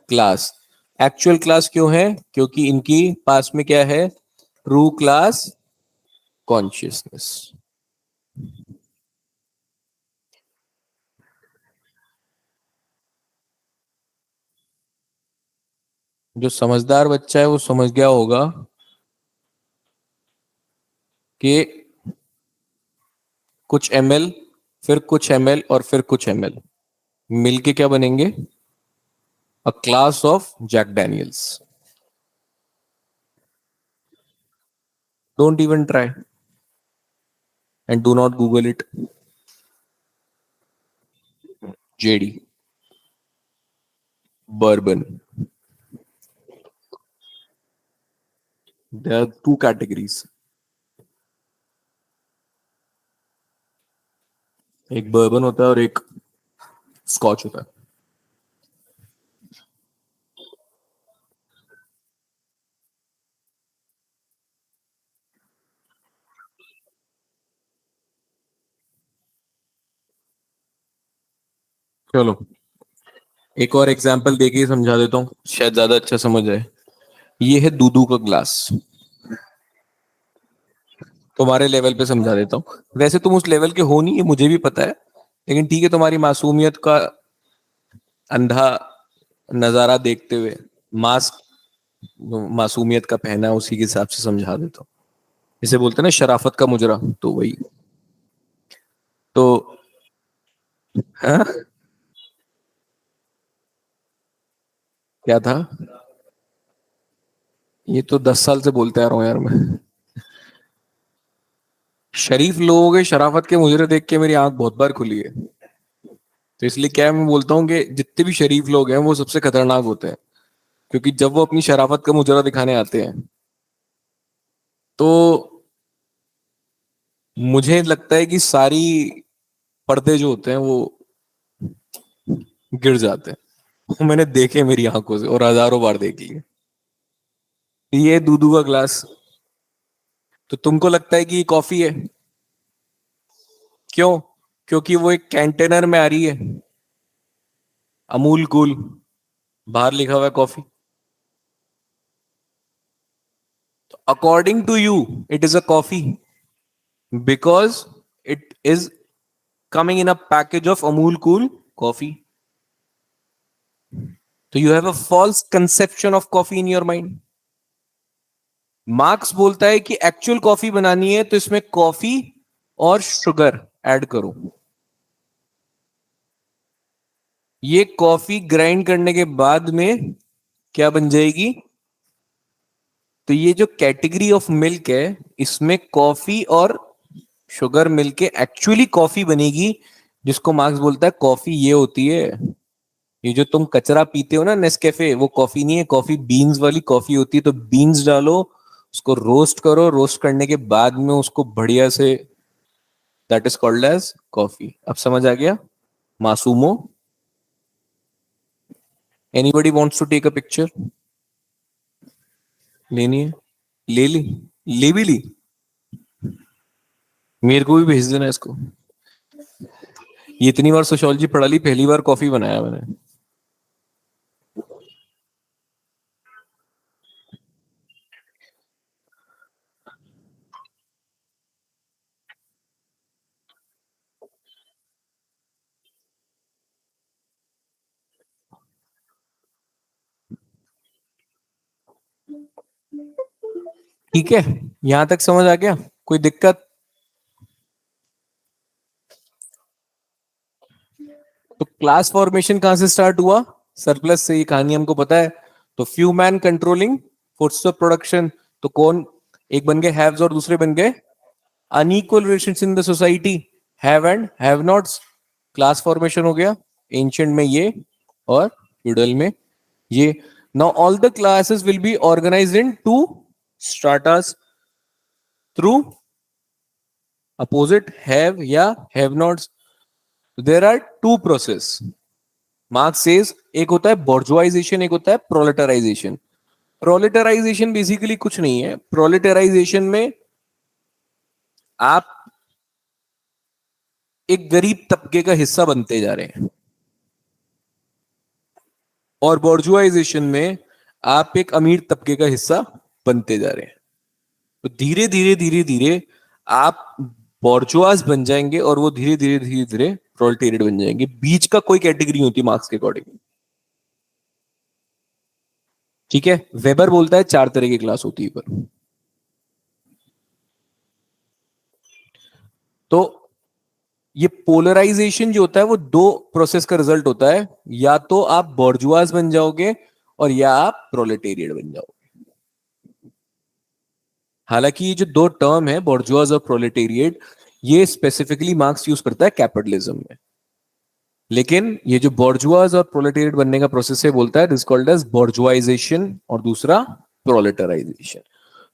class. एक्चुअल क्लास क्यों है? क्योंकि इनकी पास में क्या है? True class consciousness. जो समझदार बच्चा है वो समझ गया होगा कि कुछ एमएल, फिर कुछ एमएल, और फिर कुछ एमएल मिलके क्या बनेंगे? A class of Jack Daniels. Don't even try and do not Google it. JD bourbon, there are two categories. एक बर्बन होता है और एक स्कॉच होता है। चलो एक और एग्जांपल देके ही समझा देता हूँ, शायद ज्यादा अच्छा समझ आए। ये है दूधू का ग्लास। तुम्हारे लेवल पे समझा देता हूँ, वैसे तुम उस लेवल के हो नहीं, ये मुझे भी पता है, लेकिन ठीक है, तुम्हारी मासूमियत का अंधा नजारा देखते हुए, मास्क मासूमियत का पहना है, उसी के हिसाब से समझा देता हूँ। इसे बोलते हैं ना शराफत का मुजरा, तो वही। तो हाँ, क्या था? ये तो 10 साल से बोलते आ रहा हूँ यार मैं। शरीफ लोगों के शराफत के मुजरे देख के मेरी आंख बहुत बार खुली है। तो इसलिए क्या है, मैं बोलता हूँ कि जितने भी शरीफ लोग हैं वो सबसे खतरनाक होते हैं, क्योंकि जब वो अपनी शराफत का मुजरा दिखाने आते हैं तो मुझे लगता है कि सारी पर्दे जो होते हैं वो गिर जाते हैं। वो मैंने देखे मेरी आंखों से, और हजारों बार देख लिए। ये दूधू का ग्लास, तो तुमको लगता है कि ये कॉफी है। क्यों? क्योंकि वो एक कंटेनर में आ रही है, अमूल कूल, बाहर लिखा हुआ है कॉफी। तो according to you it is a coffee because it is coming in a package of Amul Cool coffee. So you have a false conception of coffee in your mind. Marks बोलता है कि actual coffee बनानी है तो इसमें coffee और sugar add करो। ये कॉफी ग्राइंड करने के बाद में क्या बन जाएगी? तो ये जो कैटेगरी ऑफ मिल्क है, इसमें कॉफी और शुगर मिलके एक्चुअली कॉफी बनेगी, जिसको मार्क्स बोलता है कॉफी ये होती है। ये जो तुम कचरा पीते हो ना नेस्कैफे, वो कॉफी नहीं है, कॉफी बीन्स वाली कॉफी होती है। तो बीन्स डालो, उसको रोस्ट करो, रोस्ट करने के बाद में उसको बढ़िया से, that is called as coffee. अब समझ आ गया मासूमो? Anybody wants to take a picture? लेनी है? ले ली? ले भी ली? मेरे को भी भेज देना इसको। ये इतनी बार सोशियोलॉजी पढ़ा ली, पहली बार कॉफी बनाया मैंने। ठीक है, यहां तक समझ आ गया? कोई दिक्कत? तो क्लास फॉर्मेशन कहां से स्टार्ट हुआ? सरप्लस से। ये कहानी हमको पता है। तो few man controlling force of production. तो कौन? एक बन गए हैव्स और दूसरे बन गए unequal relations in the society, have and have nots. Class formation हो गया एंशिएंट में ये, और फ्यूडल में ये। Now all the classes will be organised into stratas through opposite have या have nots. There are two process. Marx says एक होता है बॉर्जुआइजेशन, एक होता है प्रोलेटराइजेशन। प्रोलेटराइजेशन बेसिकली कुछ नहीं है। प्रोलेटराइजेशन में आप एक गरीब तबके का हिस्सा बनते जा रहे हैं, और बॉर्जुआइजेशन में आप एक अमीर तबके का हिस्सा बनते जा रहे हैं। तो धीरे धीरे धीरे धीरे आप बॉर्जुआज बन जाएंगे, और वो धीरे धीरे धीरे धीरे प्रोलेटेरिएट बन जाएंगे। बीच का कोई कैटेगरी होती है मार्क्स के अकॉर्डिंग। ठीक है, वेबर बोलता है 4 तरह की क्लास होती है पर। तो ये पोलराइजेशन जो होता है वो दो प्रोसेस का रिजल्ट होता है। या तो आप बॉर्जुआज बन जाओगे, और या आप प्रोलेटेरिएट बन जाओगे। हालांकि ये जो दो टर्म है बॉर्जुआज और प्रोलेटेरिएट, ये स्पेसिफिकली मार्क्स यूज करता है कैपिटलिज्म में। लेकिन ये जो बॉर्जुआज और प्रोलेटेरिएट बनने का प्रोसेस है, बोलता है दिस कॉल्ड एज बॉर्जुआइजेशन, और दूसरा प्रोलेटराइजेशन।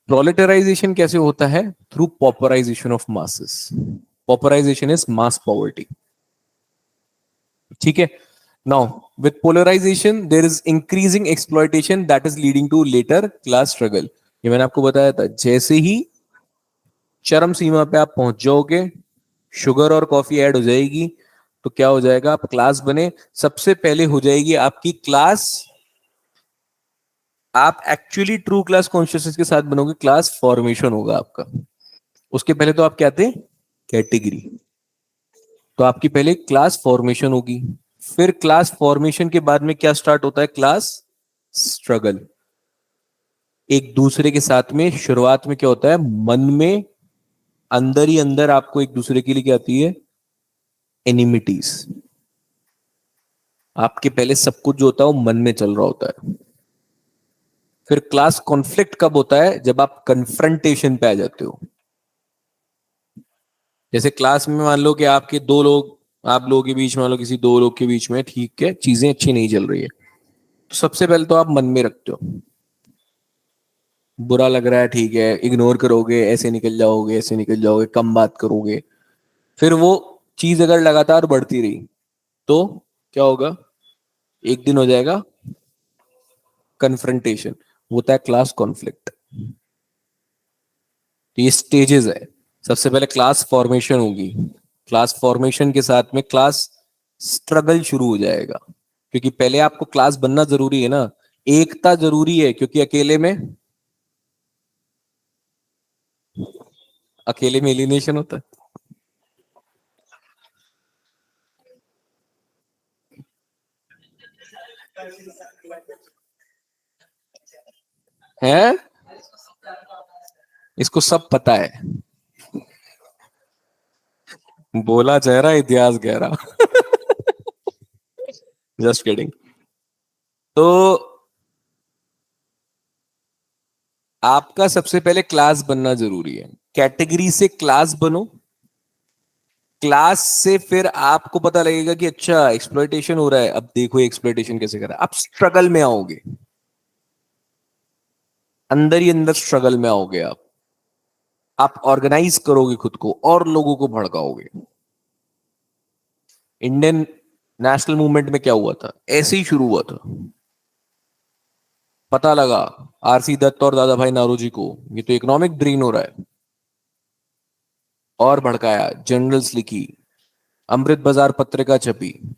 प्रोलेटराइजेशन कैसे होता है? Through popularization of masses. Popularization is mass poverty. ठीक है। Now with polarization there is increasing exploitation that is leading to later class struggle. ये मैंने आपको बताया था, जैसे ही चरम सीमा पे आप पहुंच जाओगे, शुगर और कॉफी ऐड हो जाएगी, तो क्या हो जाएगा, आप क्लास बने, सबसे पहले हो जाएगी आपकी क्लास, आप एक्चुअली ट्रू क्लास कॉन्शियसनेस के साथ बनोगे, क्लास फॉर्मेशन होगा आपका। उसके पहले तो आप क्या थे, कैटेगरी। तो आपकी पहले क्लास फॉर्मेशन होगी, फिर क्लास फॉर्मेशन के बाद में क्या स्टार्ट होता है, क्लास स्ट्रगल। एक दूसरे के साथ में शुरुआत में क्या होता है, मन में अंदर ही अंदर आपको एक दूसरे के लिए क्या आती है, एनिमिटीज। आपके पहले सब कुछ जो होता है वो मन में चल रहा होता है। फिर क्लास कॉन्फ्लिक्ट कब होता है, जब आप कन्फ्रंटेशन पे आ जाते हो। जैसे क्लास में मान लो कि आपके दो लोग, आप लोगों के बीच, मान लो किसी दो लोग के बीच में ठीक है चीजें अच्छी नहीं चल रही है, तो सबसे पहले तो आप मन में रखते हो, बुरा लग रहा है, ठीक है, इग्नोर करोगे, ऐसे निकल जाओगे, ऐसे निकल जाओगे, कम बात करोगे। फिर वो चीज अगर लगातार बढ़ती रही तो क्या होगा, एक दिन हो जाएगा कन्फ्रंटेशन, होता है क्लास कॉन्फ्लिक्ट। तो ये स्टेजेस है। सबसे पहले क्लास फॉर्मेशन होगी, क्लास फॉर्मेशन के साथ में क्लास स्ट्रगल शुरू हो जाएगा, क्योंकि पहले आपको क्लास बनना जरूरी है ना, एकता जरूरी है, क्योंकि अकेले में एलिनेशन होता है। इसको सब पता है, बोला चेहरा इतिहास गहरा। Just kidding. तो आपका सबसे पहले क्लास बनना जरूरी है, कैटेगरी से क्लास बनो, क्लास से फिर आपको पता लगेगा कि अच्छा एक्सप्लॉइटेशन हो रहा है, अब देखो एक्सप्लॉइटेशन कैसे कर रहा है, आप स्ट्रगल में आओगे, अंदर ही अंदर स्ट्रगल में आओगे आप ऑर्गेनाइज करोगे खुद को और लोगों को भड़काओगे। इंडियन नेशनल मूवमेंट में क्या हुआ था, ऐसे ही शुरू हुआ था। पता लगा आरसी दत्त और दादा भाई नारोजी को, ये तो इकोनॉमिक ड्रेन हो रहा है, और भड़काया, जर्नल्स लिखी, अमृत बाजार पत्रिका छपी,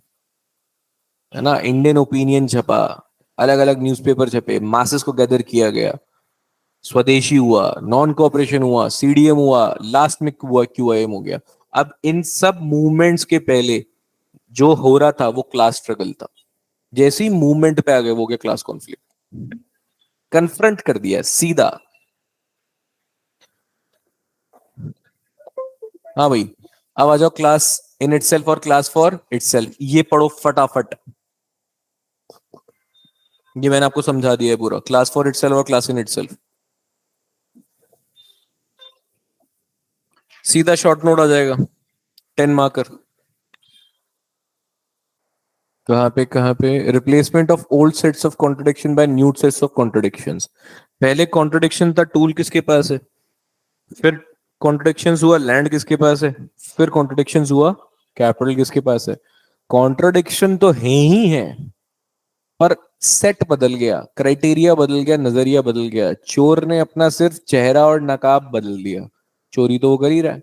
है ना, इंडियन ओपिनियन छपा, अलग अलग न्यूज़पेपर छपे, मासेस को गैदर किया गया, स्वदेशी हुआ, नॉन कोऑपरेशन हुआ, सीडीएम हुआ, लास्ट में हुआ क्यूआईएम हो गया। अब इन सब मूवमेंट्स के पहले जो हो रहा था वो क्लास स्ट्रगल था, जैसे ही मूवमेंट पे आ गए वो हो गया क्लास कॉन्फ्लिक्ट, कन्फ्रंट कर दिया सीधा। हाँ भाई, अब आ जाओ क्लास इन इटसेल्फ और क्लास फॉर इटसेल्फ, ये पढ़ो फटाफट। ये मैंने आपको समझा दिया है पूरा, क्लास फॉर इटसेल्फ और क्लास इन इटसेल्फ, सीधा शॉर्ट नोट आ जाएगा, 10 मार्कर। कहाँ पे replacement of old sets of contradiction by new sets of contradictions. पहले कॉन्ट्रडिक्शन था टूल किसके पास है, फिर कॉन्ट्रडिक्शंस हुआ लैंड किसके पास है, फिर कॉन्ट्रडिक्शंस हुआ कैपिटल किसके पास है। कॉन्ट्रडिक्शन तो है ही है, पर सेट बदल गया, क्राइटेरिया बदल गया, नजरिया बदल गया, चोर ने अपना सिर्फ चेहरा और नकाब बदल दिया, चोरी तो वो कर ही रहा है।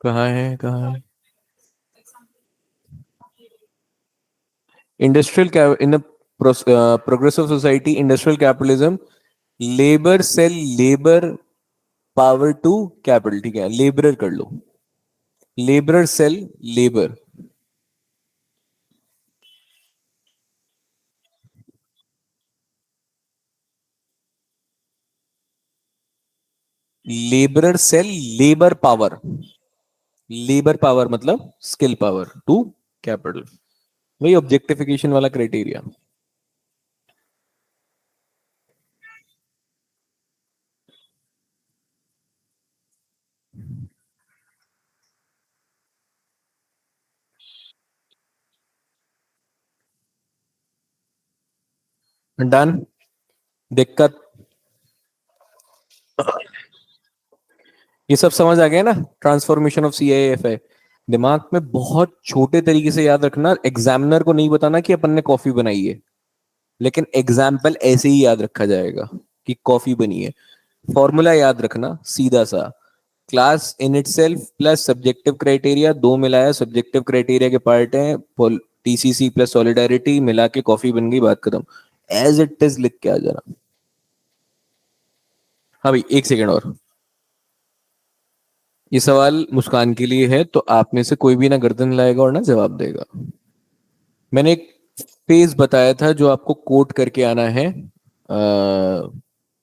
कहाँ है industrial in progressive society industrial capitalism, labour sell labour power to capital, ठीक है, लेबरर कर लो, labourer sell labour, labourer sell labour power, labour power मतलब स्किल पावर टू कैपिटल, वही ऑब्जेक्टिफिकेशन वाला क्राइटेरिया। डन। दिक्कत ये सब समझ आ गया ना, ट्रांसफॉर्मेशन ऑफ CAFI। दिमाग में बहुत छोटे तरीके से याद रखना, एग्जामिनर को नहीं बताना कि अपन ने कॉफी बनाई है, लेकिन एग्जाम्पल ऐसे ही याद रखा जाएगा कि कॉफी बनी है। फॉर्मूला याद रखना सीधा सा, class in it self plus subjective criteria, दो मिलाया सब्जेक्टिव क्राइटेरिया के पार्ट है, TCC प्लस सॉलिडारिटी मिला के कॉफी बन गई, बात खत्म। एज इट इज लिख के आ जाना। हाँ भाई, एक सेकेंड और। ये सवाल मुस्कान के लिए है, तो आप में से कोई भी ना गर्दन लाएगा और ना जवाब देगा। मैंने एक फेज बताया था जो आपको कोट करके आना है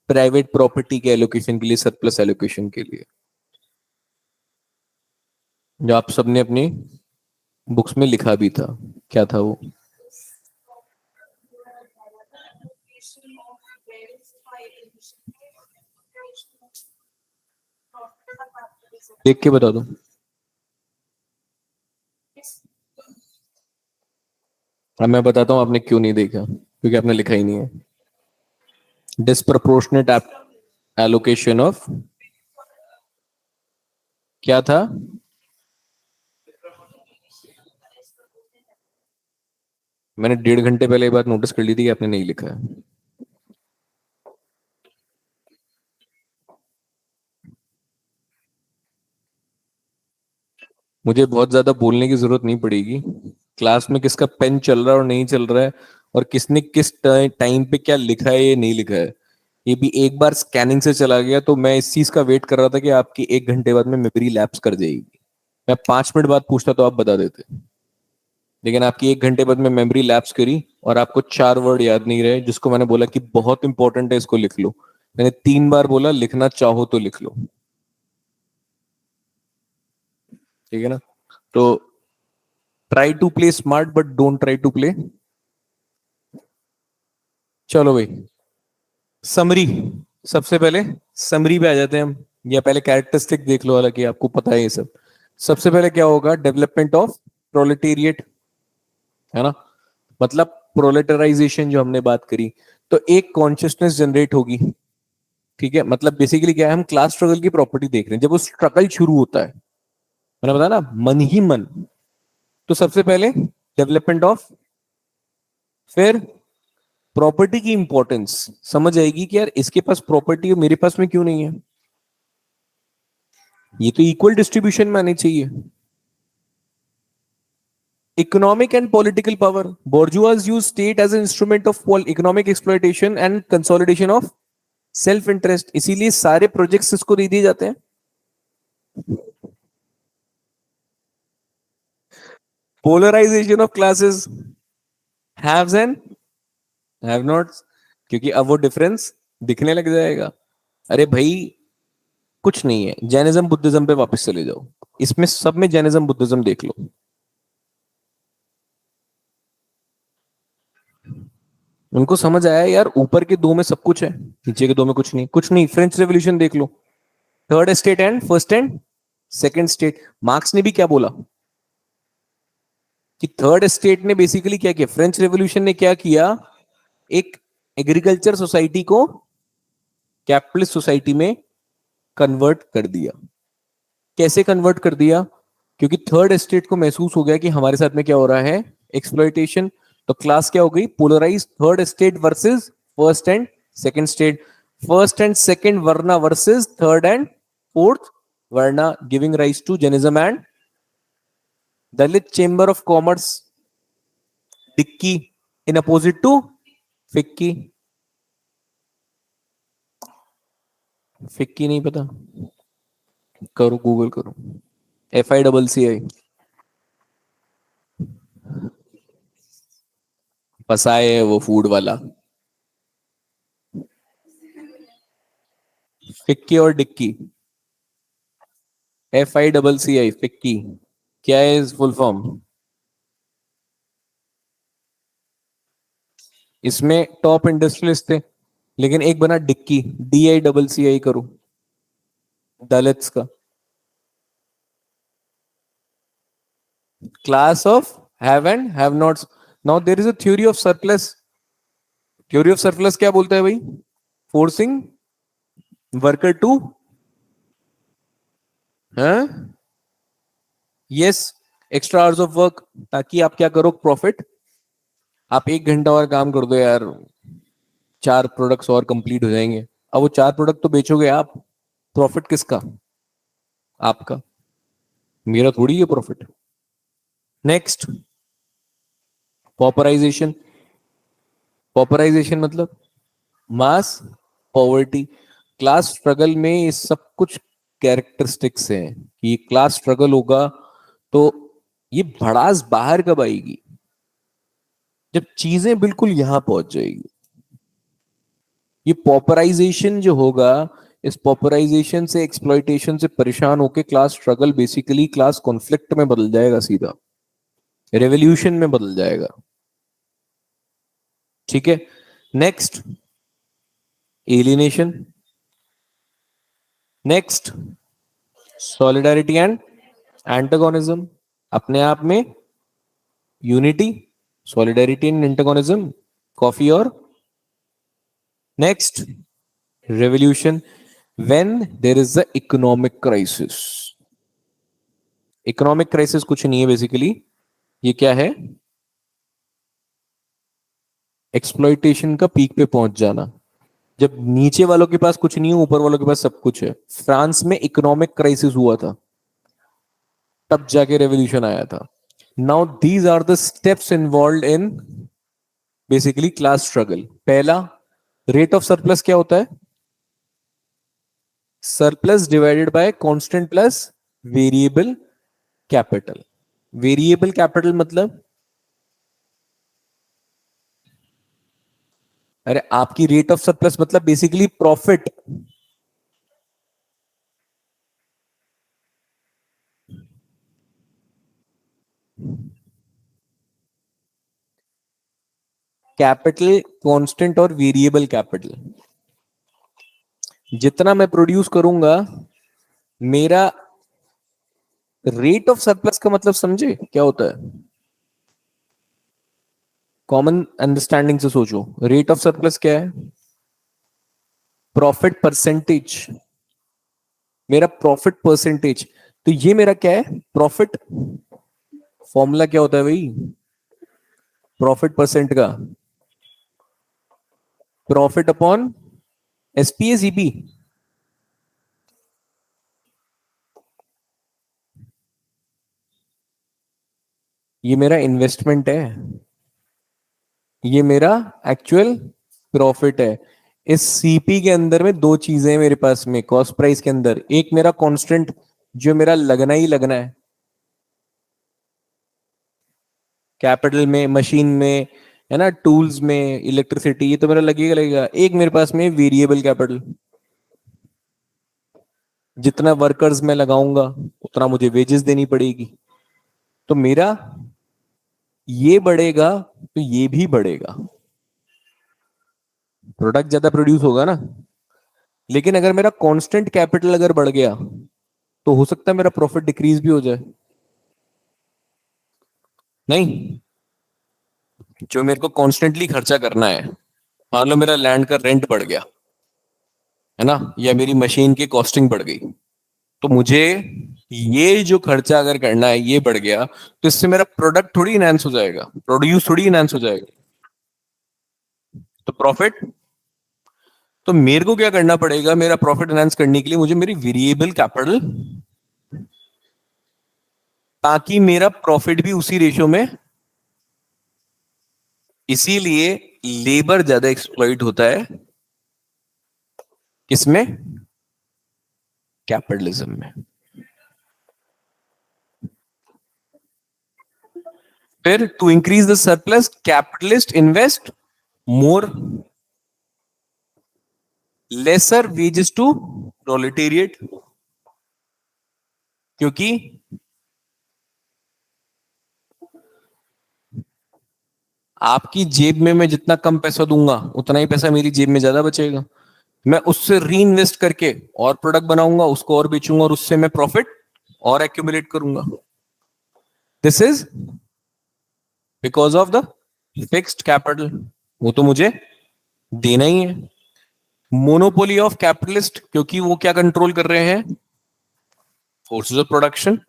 प्राइवेट प्रॉपर्टी के एलोकेशन के लिए, सरप्लस एलोकेशन के लिए, जो आप सबने अपनी बुक्स में लिखा भी था। क्या था वो? देख के बता दो। अब मैं बताता हूँ आपने क्यों नहीं देखा, क्योंकि आपने लिखा ही नहीं है। डिस्प्रपोर्शनेट एलोकेशन ऑफ, क्या था? मैंने 1.5 घंटे पहले ये बात नोटिस कर ली थी कि आपने नहीं लिखा है। मुझे बहुत ज्यादा बोलने की जरूरत नहीं पड़ेगी। क्लास में किसका पेन चल रहा है और नहीं चल रहा है, और किसने किस टाइम पे क्या लिखा है, ये नहीं लिखा है, ये भी एक बार स्कैनिंग से चला गया। तो मैं इस चीज का वेट कर रहा था कि आपकी 1 घंटे बाद में मेमोरी लैप्स कर जाएगी। मैं 5 मिनट बाद पूछता तो आप बता देते, लेकिन आपकी 1 घंटे बाद में मेमोरी लैप्स करी और आपको 4 वर्ड याद नहीं रहे, जिसको मैंने बोला कि बहुत इंपॉर्टेंट है, इसको लिख लो। मैंने 3 बार बोला लिखना चाहो तो लिख लो। ठीक है ना? तो try to play smart but don't try to play. चलो भाई, समरी। सबसे पहले समरी पे आ जाते हैं हम, या पहले कैरेक्टरिस्टिक देख लो, हालांकि आपको पता है ये सब। सबसे पहले क्या होगा? डेवलपमेंट ऑफ प्रोलेटेरिएट, है ना? मतलब प्रोलेटराइजेशन जो हमने बात करी, तो एक कॉन्शियसनेस जनरेट होगी। ठीक है, मतलब बेसिकली क्या है, हम क्लास स्ट्रगल की प्रॉपर्टी देख रहे हैं। जब वो स्ट्रगल शुरू होता है, मैंने बताया ना, मन ही मन, तो सबसे पहले डेवलपमेंट ऑफ, फिर प्रॉपर्टी की इंपॉर्टेंस समझ आएगी कि यार इसके पास प्रॉपर्टी है, मेरे पास में क्यों नहीं है, ये तो इक्वल डिस्ट्रीब्यूशन में आनी चाहिए। Economic and political power. Bourgeois use state as an instrument of economic exploitation and consolidation of self interest. इसीलिए सारे प्रोजेक्ट्स इसको दे दिए जाते हैं। Polarization of classes, haves and have nots, क्योंकि अब वो डिफरेंस दिखने लग जाएगा। अरे भाई, कुछ नहीं है, जैनिज्म बुद्धिज्म पे वापस चले जाओ, इसमें सब में जैनिज्म बुद्धिज्म देख लो। उनको समझ आया यार, ऊपर के दो में सब कुछ है, नीचे के दो में कुछ नहीं। कुछ नहीं, फ्रेंच रेवोल्यूशन देख लो, third state and first and second state. Marx ने भी क्या बोला कि थर्ड स्टेट ने बेसिकली क्या किया, फ्रेंच रेवोल्यूशन ने क्या किया, एक एग्रीकल्चर सोसाइटी को कैपिटलिस्ट सोसाइटी में कन्वर्ट कर दिया। कैसे कन्वर्ट कर दिया? क्योंकि थर्ड स्टेट को महसूस हो गया कि हमारे साथ में क्या हो रहा है, एक्सप्लॉइटेशन। तो क्लास क्या हो गई, polarize, third state versus first and second state, first and second varna versus third and fourth varna, giving rise to Jainism and Dalit chamber of commerce, DICCI, in opposite to FICCI. FICCI नहीं पता? करो, गूगल करो, FICCI। पसाए है वो फूड वाला। फिक्की और डिक्की, FICCI, फिक्की। क्या है फुल फॉर्म? इसमें टॉप इंडस्ट्रियलिस्ट थे, लेकिन एक बना डिक्की, DICCI करो, दलित्स का। Class of have and have knots. Now there is a theory of surplus. Theory of surplus क्या बोलता है भाई? फोर्सिंग वर्कर टू हाँ, yes, extra hours of work, ताकि आप क्या करो, प्रॉफिट। आप 1 घंटा और काम कर दो यार, 4 प्रोडक्ट्स और कंप्लीट हो जाएंगे। अब वो 4 प्रोडक्ट तो बेचोगे आप, प्रॉफिट किसका? आपका। मेरा थोड़ी है प्रॉफिट। नेक्स्ट, पॉपराइजेशन। पॉपराइजेशन मतलब मास पॉवर्टी, क्लास स्ट्रगल में ये सब कुछ कैरेक्टरिस्टिक्स हैं कि क्लास स्ट्रगल होगा तो ये भड़ास बाहर कब आएगी? जब चीजें बिल्कुल यहां पहुंच जाएगी। ये पॉपराइजेशन जो होगा, इस पॉपराइजेशन से, एक्सप्लॉइटेशन से परेशान होके class struggle basically class conflict में बदल जाएगा, सीधा रेवोल्यूशन में बदल जाएगा। ठीक है। Next, alienation. Next, solidarity and antagonism. अपने आप में unity, solidarity and antagonism, coffee और। Next, revolution, when there is a economic crisis. Economic crisis कुछ नहीं है बेसिकली, ये क्या है? एक्सप्लॉइटेशन का पीक पे पहुंच जाना। जब नीचे वालों के पास कुछ नहीं है, ऊपर वालों के पास सब कुछ है। फ्रांस में इकोनॉमिक क्राइसिस हुआ था, तब जाके रेवोल्यूशन आया था। Now these are the steps involve in basically class struggle. पहला, रेट ऑफ सरप्लस क्या होता है? Surplus divided by constant plus variable capital. Variable capital मतलब, अरे आपकी रेट ऑफ सरप्लस मतलब बेसिकली प्रॉफिट। कैपिटल कांस्टेंट और वेरिएबल कैपिटल, जितना मैं प्रोड्यूस करूंगा, मेरा रेट ऑफ सरप्लस का मतलब समझे क्या होता है? कॉमन अंडरस्टैंडिंग से सोचो, रेट ऑफ सरप्लस क्या है? Profit percentage. मेरा प्रॉफिट परसेंटेज, तो ये मेरा क्या है? प्रॉफिट। फॉर्मूला क्या होता है भाई प्रॉफिट परसेंट का? Profit upon SPACP. ये मेरा इन्वेस्टमेंट है, ये मेरा एक्चुअल प्रॉफिट है। इस सीपी के अंदर में दो चीजें हैं मेरे पास में, कॉस्ट प्राइस के अंदर। एक मेरा कांस्टेंट, जो मेरा लगना ही लगना है, कैपिटल में, मशीन में, है ना, टूल्स में, इलेक्ट्रिसिटी, ये तो मेरा लगेगा लगेगा। एक मेरे पास में वेरिएबल कैपिटल, जितना वर्कर्स मैं लगाऊंगा उतना मुझे वेजेस देनी पड़ेगी। तो मेरा ये बढ़ेगा तो ये भी बढ़ेगा, प्रोडक्ट ज्यादा प्रोड्यूस होगा ना। लेकिन अगर मेरा कांस्टेंट कैपिटल अगर बढ़ गया, तो हो सकता है मेरा प्रॉफिट डिक्रीज भी हो जाए। नहीं, जो मेरे को कॉन्स्टेंटली खर्चा करना है, मान लो मेरा लैंड का रेंट बढ़ गया, है ना, या मेरी मशीन की कॉस्टिंग बढ़ गई, तो मुझे ये जो खर्चा अगर करना है ये बढ़ गया, तो इससे मेरा प्रोडक्ट थोड़ी इनहेंस हो जाएगा, प्रोड्यूस थोड़ी इनहेंस हो जाएगा, तो प्रॉफिट। तो मेरे को क्या करना पड़ेगा, मेरा प्रॉफिट एनहांस करने के लिए मुझे मेरी वेरिएबल कैपिटल, ताकि मेरा प्रॉफिट भी उसी रेशियो में। इसीलिए लेबर ज्यादा एक्सप्लॉइट होता है, किसमें? कैपिटलिज्म में। फिर to increase the surplus, capitalist invest more, lesser wages to proletariat, क्योंकि आपकी जेब में मैं जितना कम पैसा दूंगा, उतना ही पैसा मेरी जेब में ज्यादा बचेगा। मैं उससे री इन्वेस्ट करके और प्रोडक्ट बनाऊंगा, उसको और बेचूंगा, और उससे मैं प्रॉफिट और एक्यूमुलेट करूंगा। This is because of the fixed capital, वो तो मुझे देना ही है। मोनोपोली ऑफ कैपिटलिस्ट, क्योंकि वो क्या कंट्रोल कर रहे हैं? Forces of production.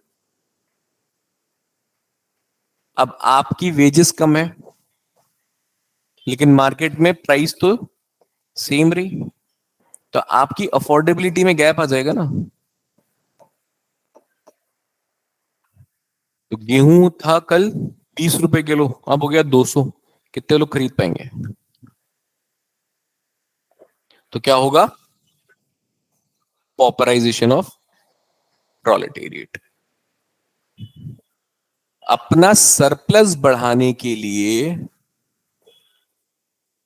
अब आपकी वेजेस कम है लेकिन मार्केट में प्राइस तो सेम रही, तो आपकी अफोर्डेबिलिटी में गैप आ जाएगा ना। तो गेहूं था कल 20 रुपए किलो, अब हो गया 200, कितने लोग खरीद पाएंगे? तो क्या होगा? पॉपराइजेशन ऑफ प्रोलेटेरिएट। अपना सरप्लस बढ़ाने के लिए,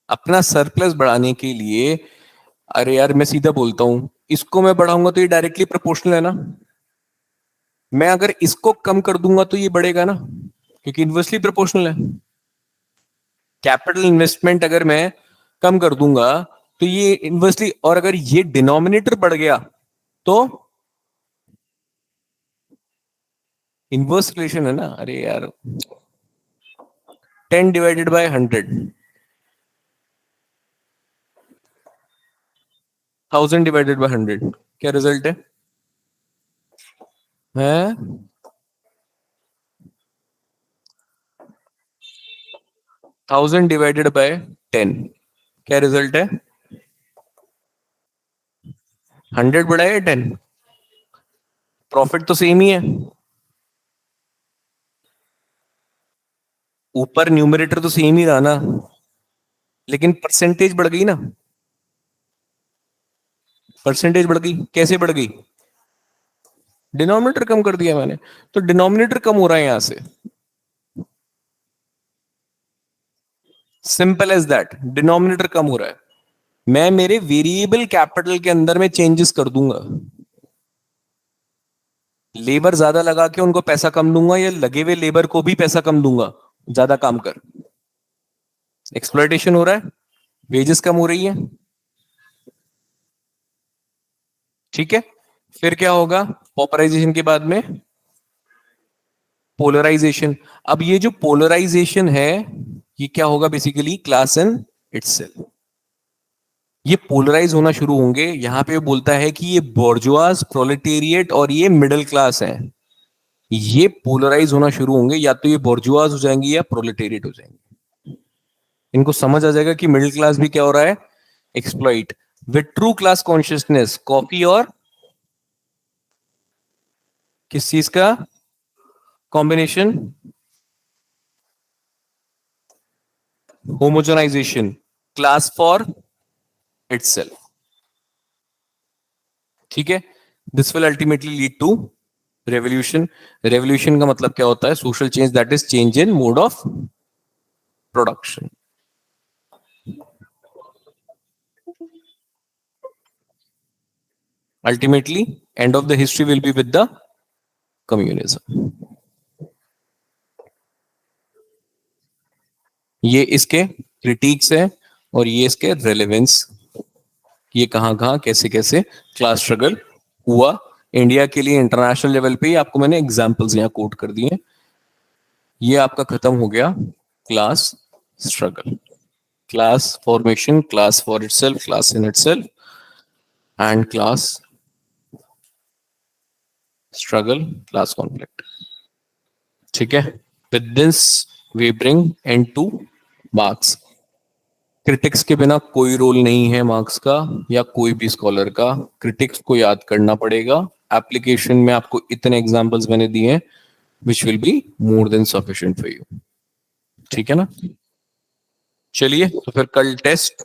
अपना सरप्लस बढ़ाने के लिए, अरे यार मैं सीधा बोलता हूं, इसको मैं बढ़ाऊंगा तो ये डायरेक्टली प्रोपोर्शनल है ना। मैं अगर इसको कम कर दूंगा तो ये बढ़ेगा ना, क्योंकि इन्वर्सली प्रोपोर्शनल है। कैपिटल इन्वेस्टमेंट अगर मैं कम कर दूंगा तो ये इन्वर्सली, और अगर ये डिनोमिनेटर बढ़ गया तो इन्वर्स रिलेशन है ना। अरे यार 10/100, 1000/100, क्या रिजल्ट है? हैं? 1000/10, क्या रिजल्ट है? 100 बढ़ा है 10, प्रॉफिट तो सेम ही है। ऊपर न्यूमरेटर तो सेम ही रहा ना, लेकिन परसेंटेज बढ़ गई ना। परसेंटेज बढ़ गई, कैसे बढ़ गई? डिनोमिनेटर कम कर दिया मैंने, तो डिनोमिनेटर कम हो रहा है यहां से। सिंपल एज दैट, डिनोमिनेटर कम हो रहा है। मैं मेरे वेरिएबल कैपिटल के अंदर में चेंजेस कर दूंगा। लेबर ज्यादा लगा के उनको पैसा कम दूंगा, या लगे हुए लेबर को भी पैसा कम दूंगा, ज्यादा काम कर। एक्सप्लॉयटेशन हो रहा है, वेजेस कम हो रही है। ठीक है, फिर क्या होगा पॉपराइजेशन के बाद में? पोलराइजेशन। अब ये जो पोलराइजेशन है, ये क्या होगा बेसिकली? Class in itself. ये पोलराइज होना शुरू होंगे। यहां पे बोलता है कि ये बोर्जुआज, प्रोलेटेरिएट और ये मिडिल क्लास है। ये पोलराइज होना शुरू होंगे, या तो ये बोर्जुआज हो जाएंगे या प्रोलेटेरिएट हो जाएंगे। इनको समझ आ जाएगा कि मिडिल क्लास भी क्या हो रहा है? Exploit. With true class consciousness, coffee और किस चीज का combination? Homogenization, class for itself. ठीक है, this will ultimately lead to revolution. Revolution का मतलब क्या होता है? Social change, that is change in mode of production. Ultimately end of the history will be with the communism. ये इसके critics है और ये इसके रेलेवेंस, ये कहां कहां कैसे कैसे क्लास स्ट्रगल हुआ इंडिया के लिए इंटरनेशनल लेवल पे। आपको मैंने एग्जांपल्स यहां कोट कर दिए। ये आपका खत्म हो गया class struggle, class formation, class for itself, class in itself and class struggle, class conflict. ठीक है, with this we bring end to Marx. Critics के बिना कोई रोल नहीं है मार्क्स का या कोई भी स्कॉलर का। क्रिटिक्स को याद करना पड़ेगा। एप्लीकेशन में आपको इतने एग्जांपल्स मैंने दिए हैं which will be more than sufficient for you. ठीक है ना? चलिए, तो फिर कल टेस्ट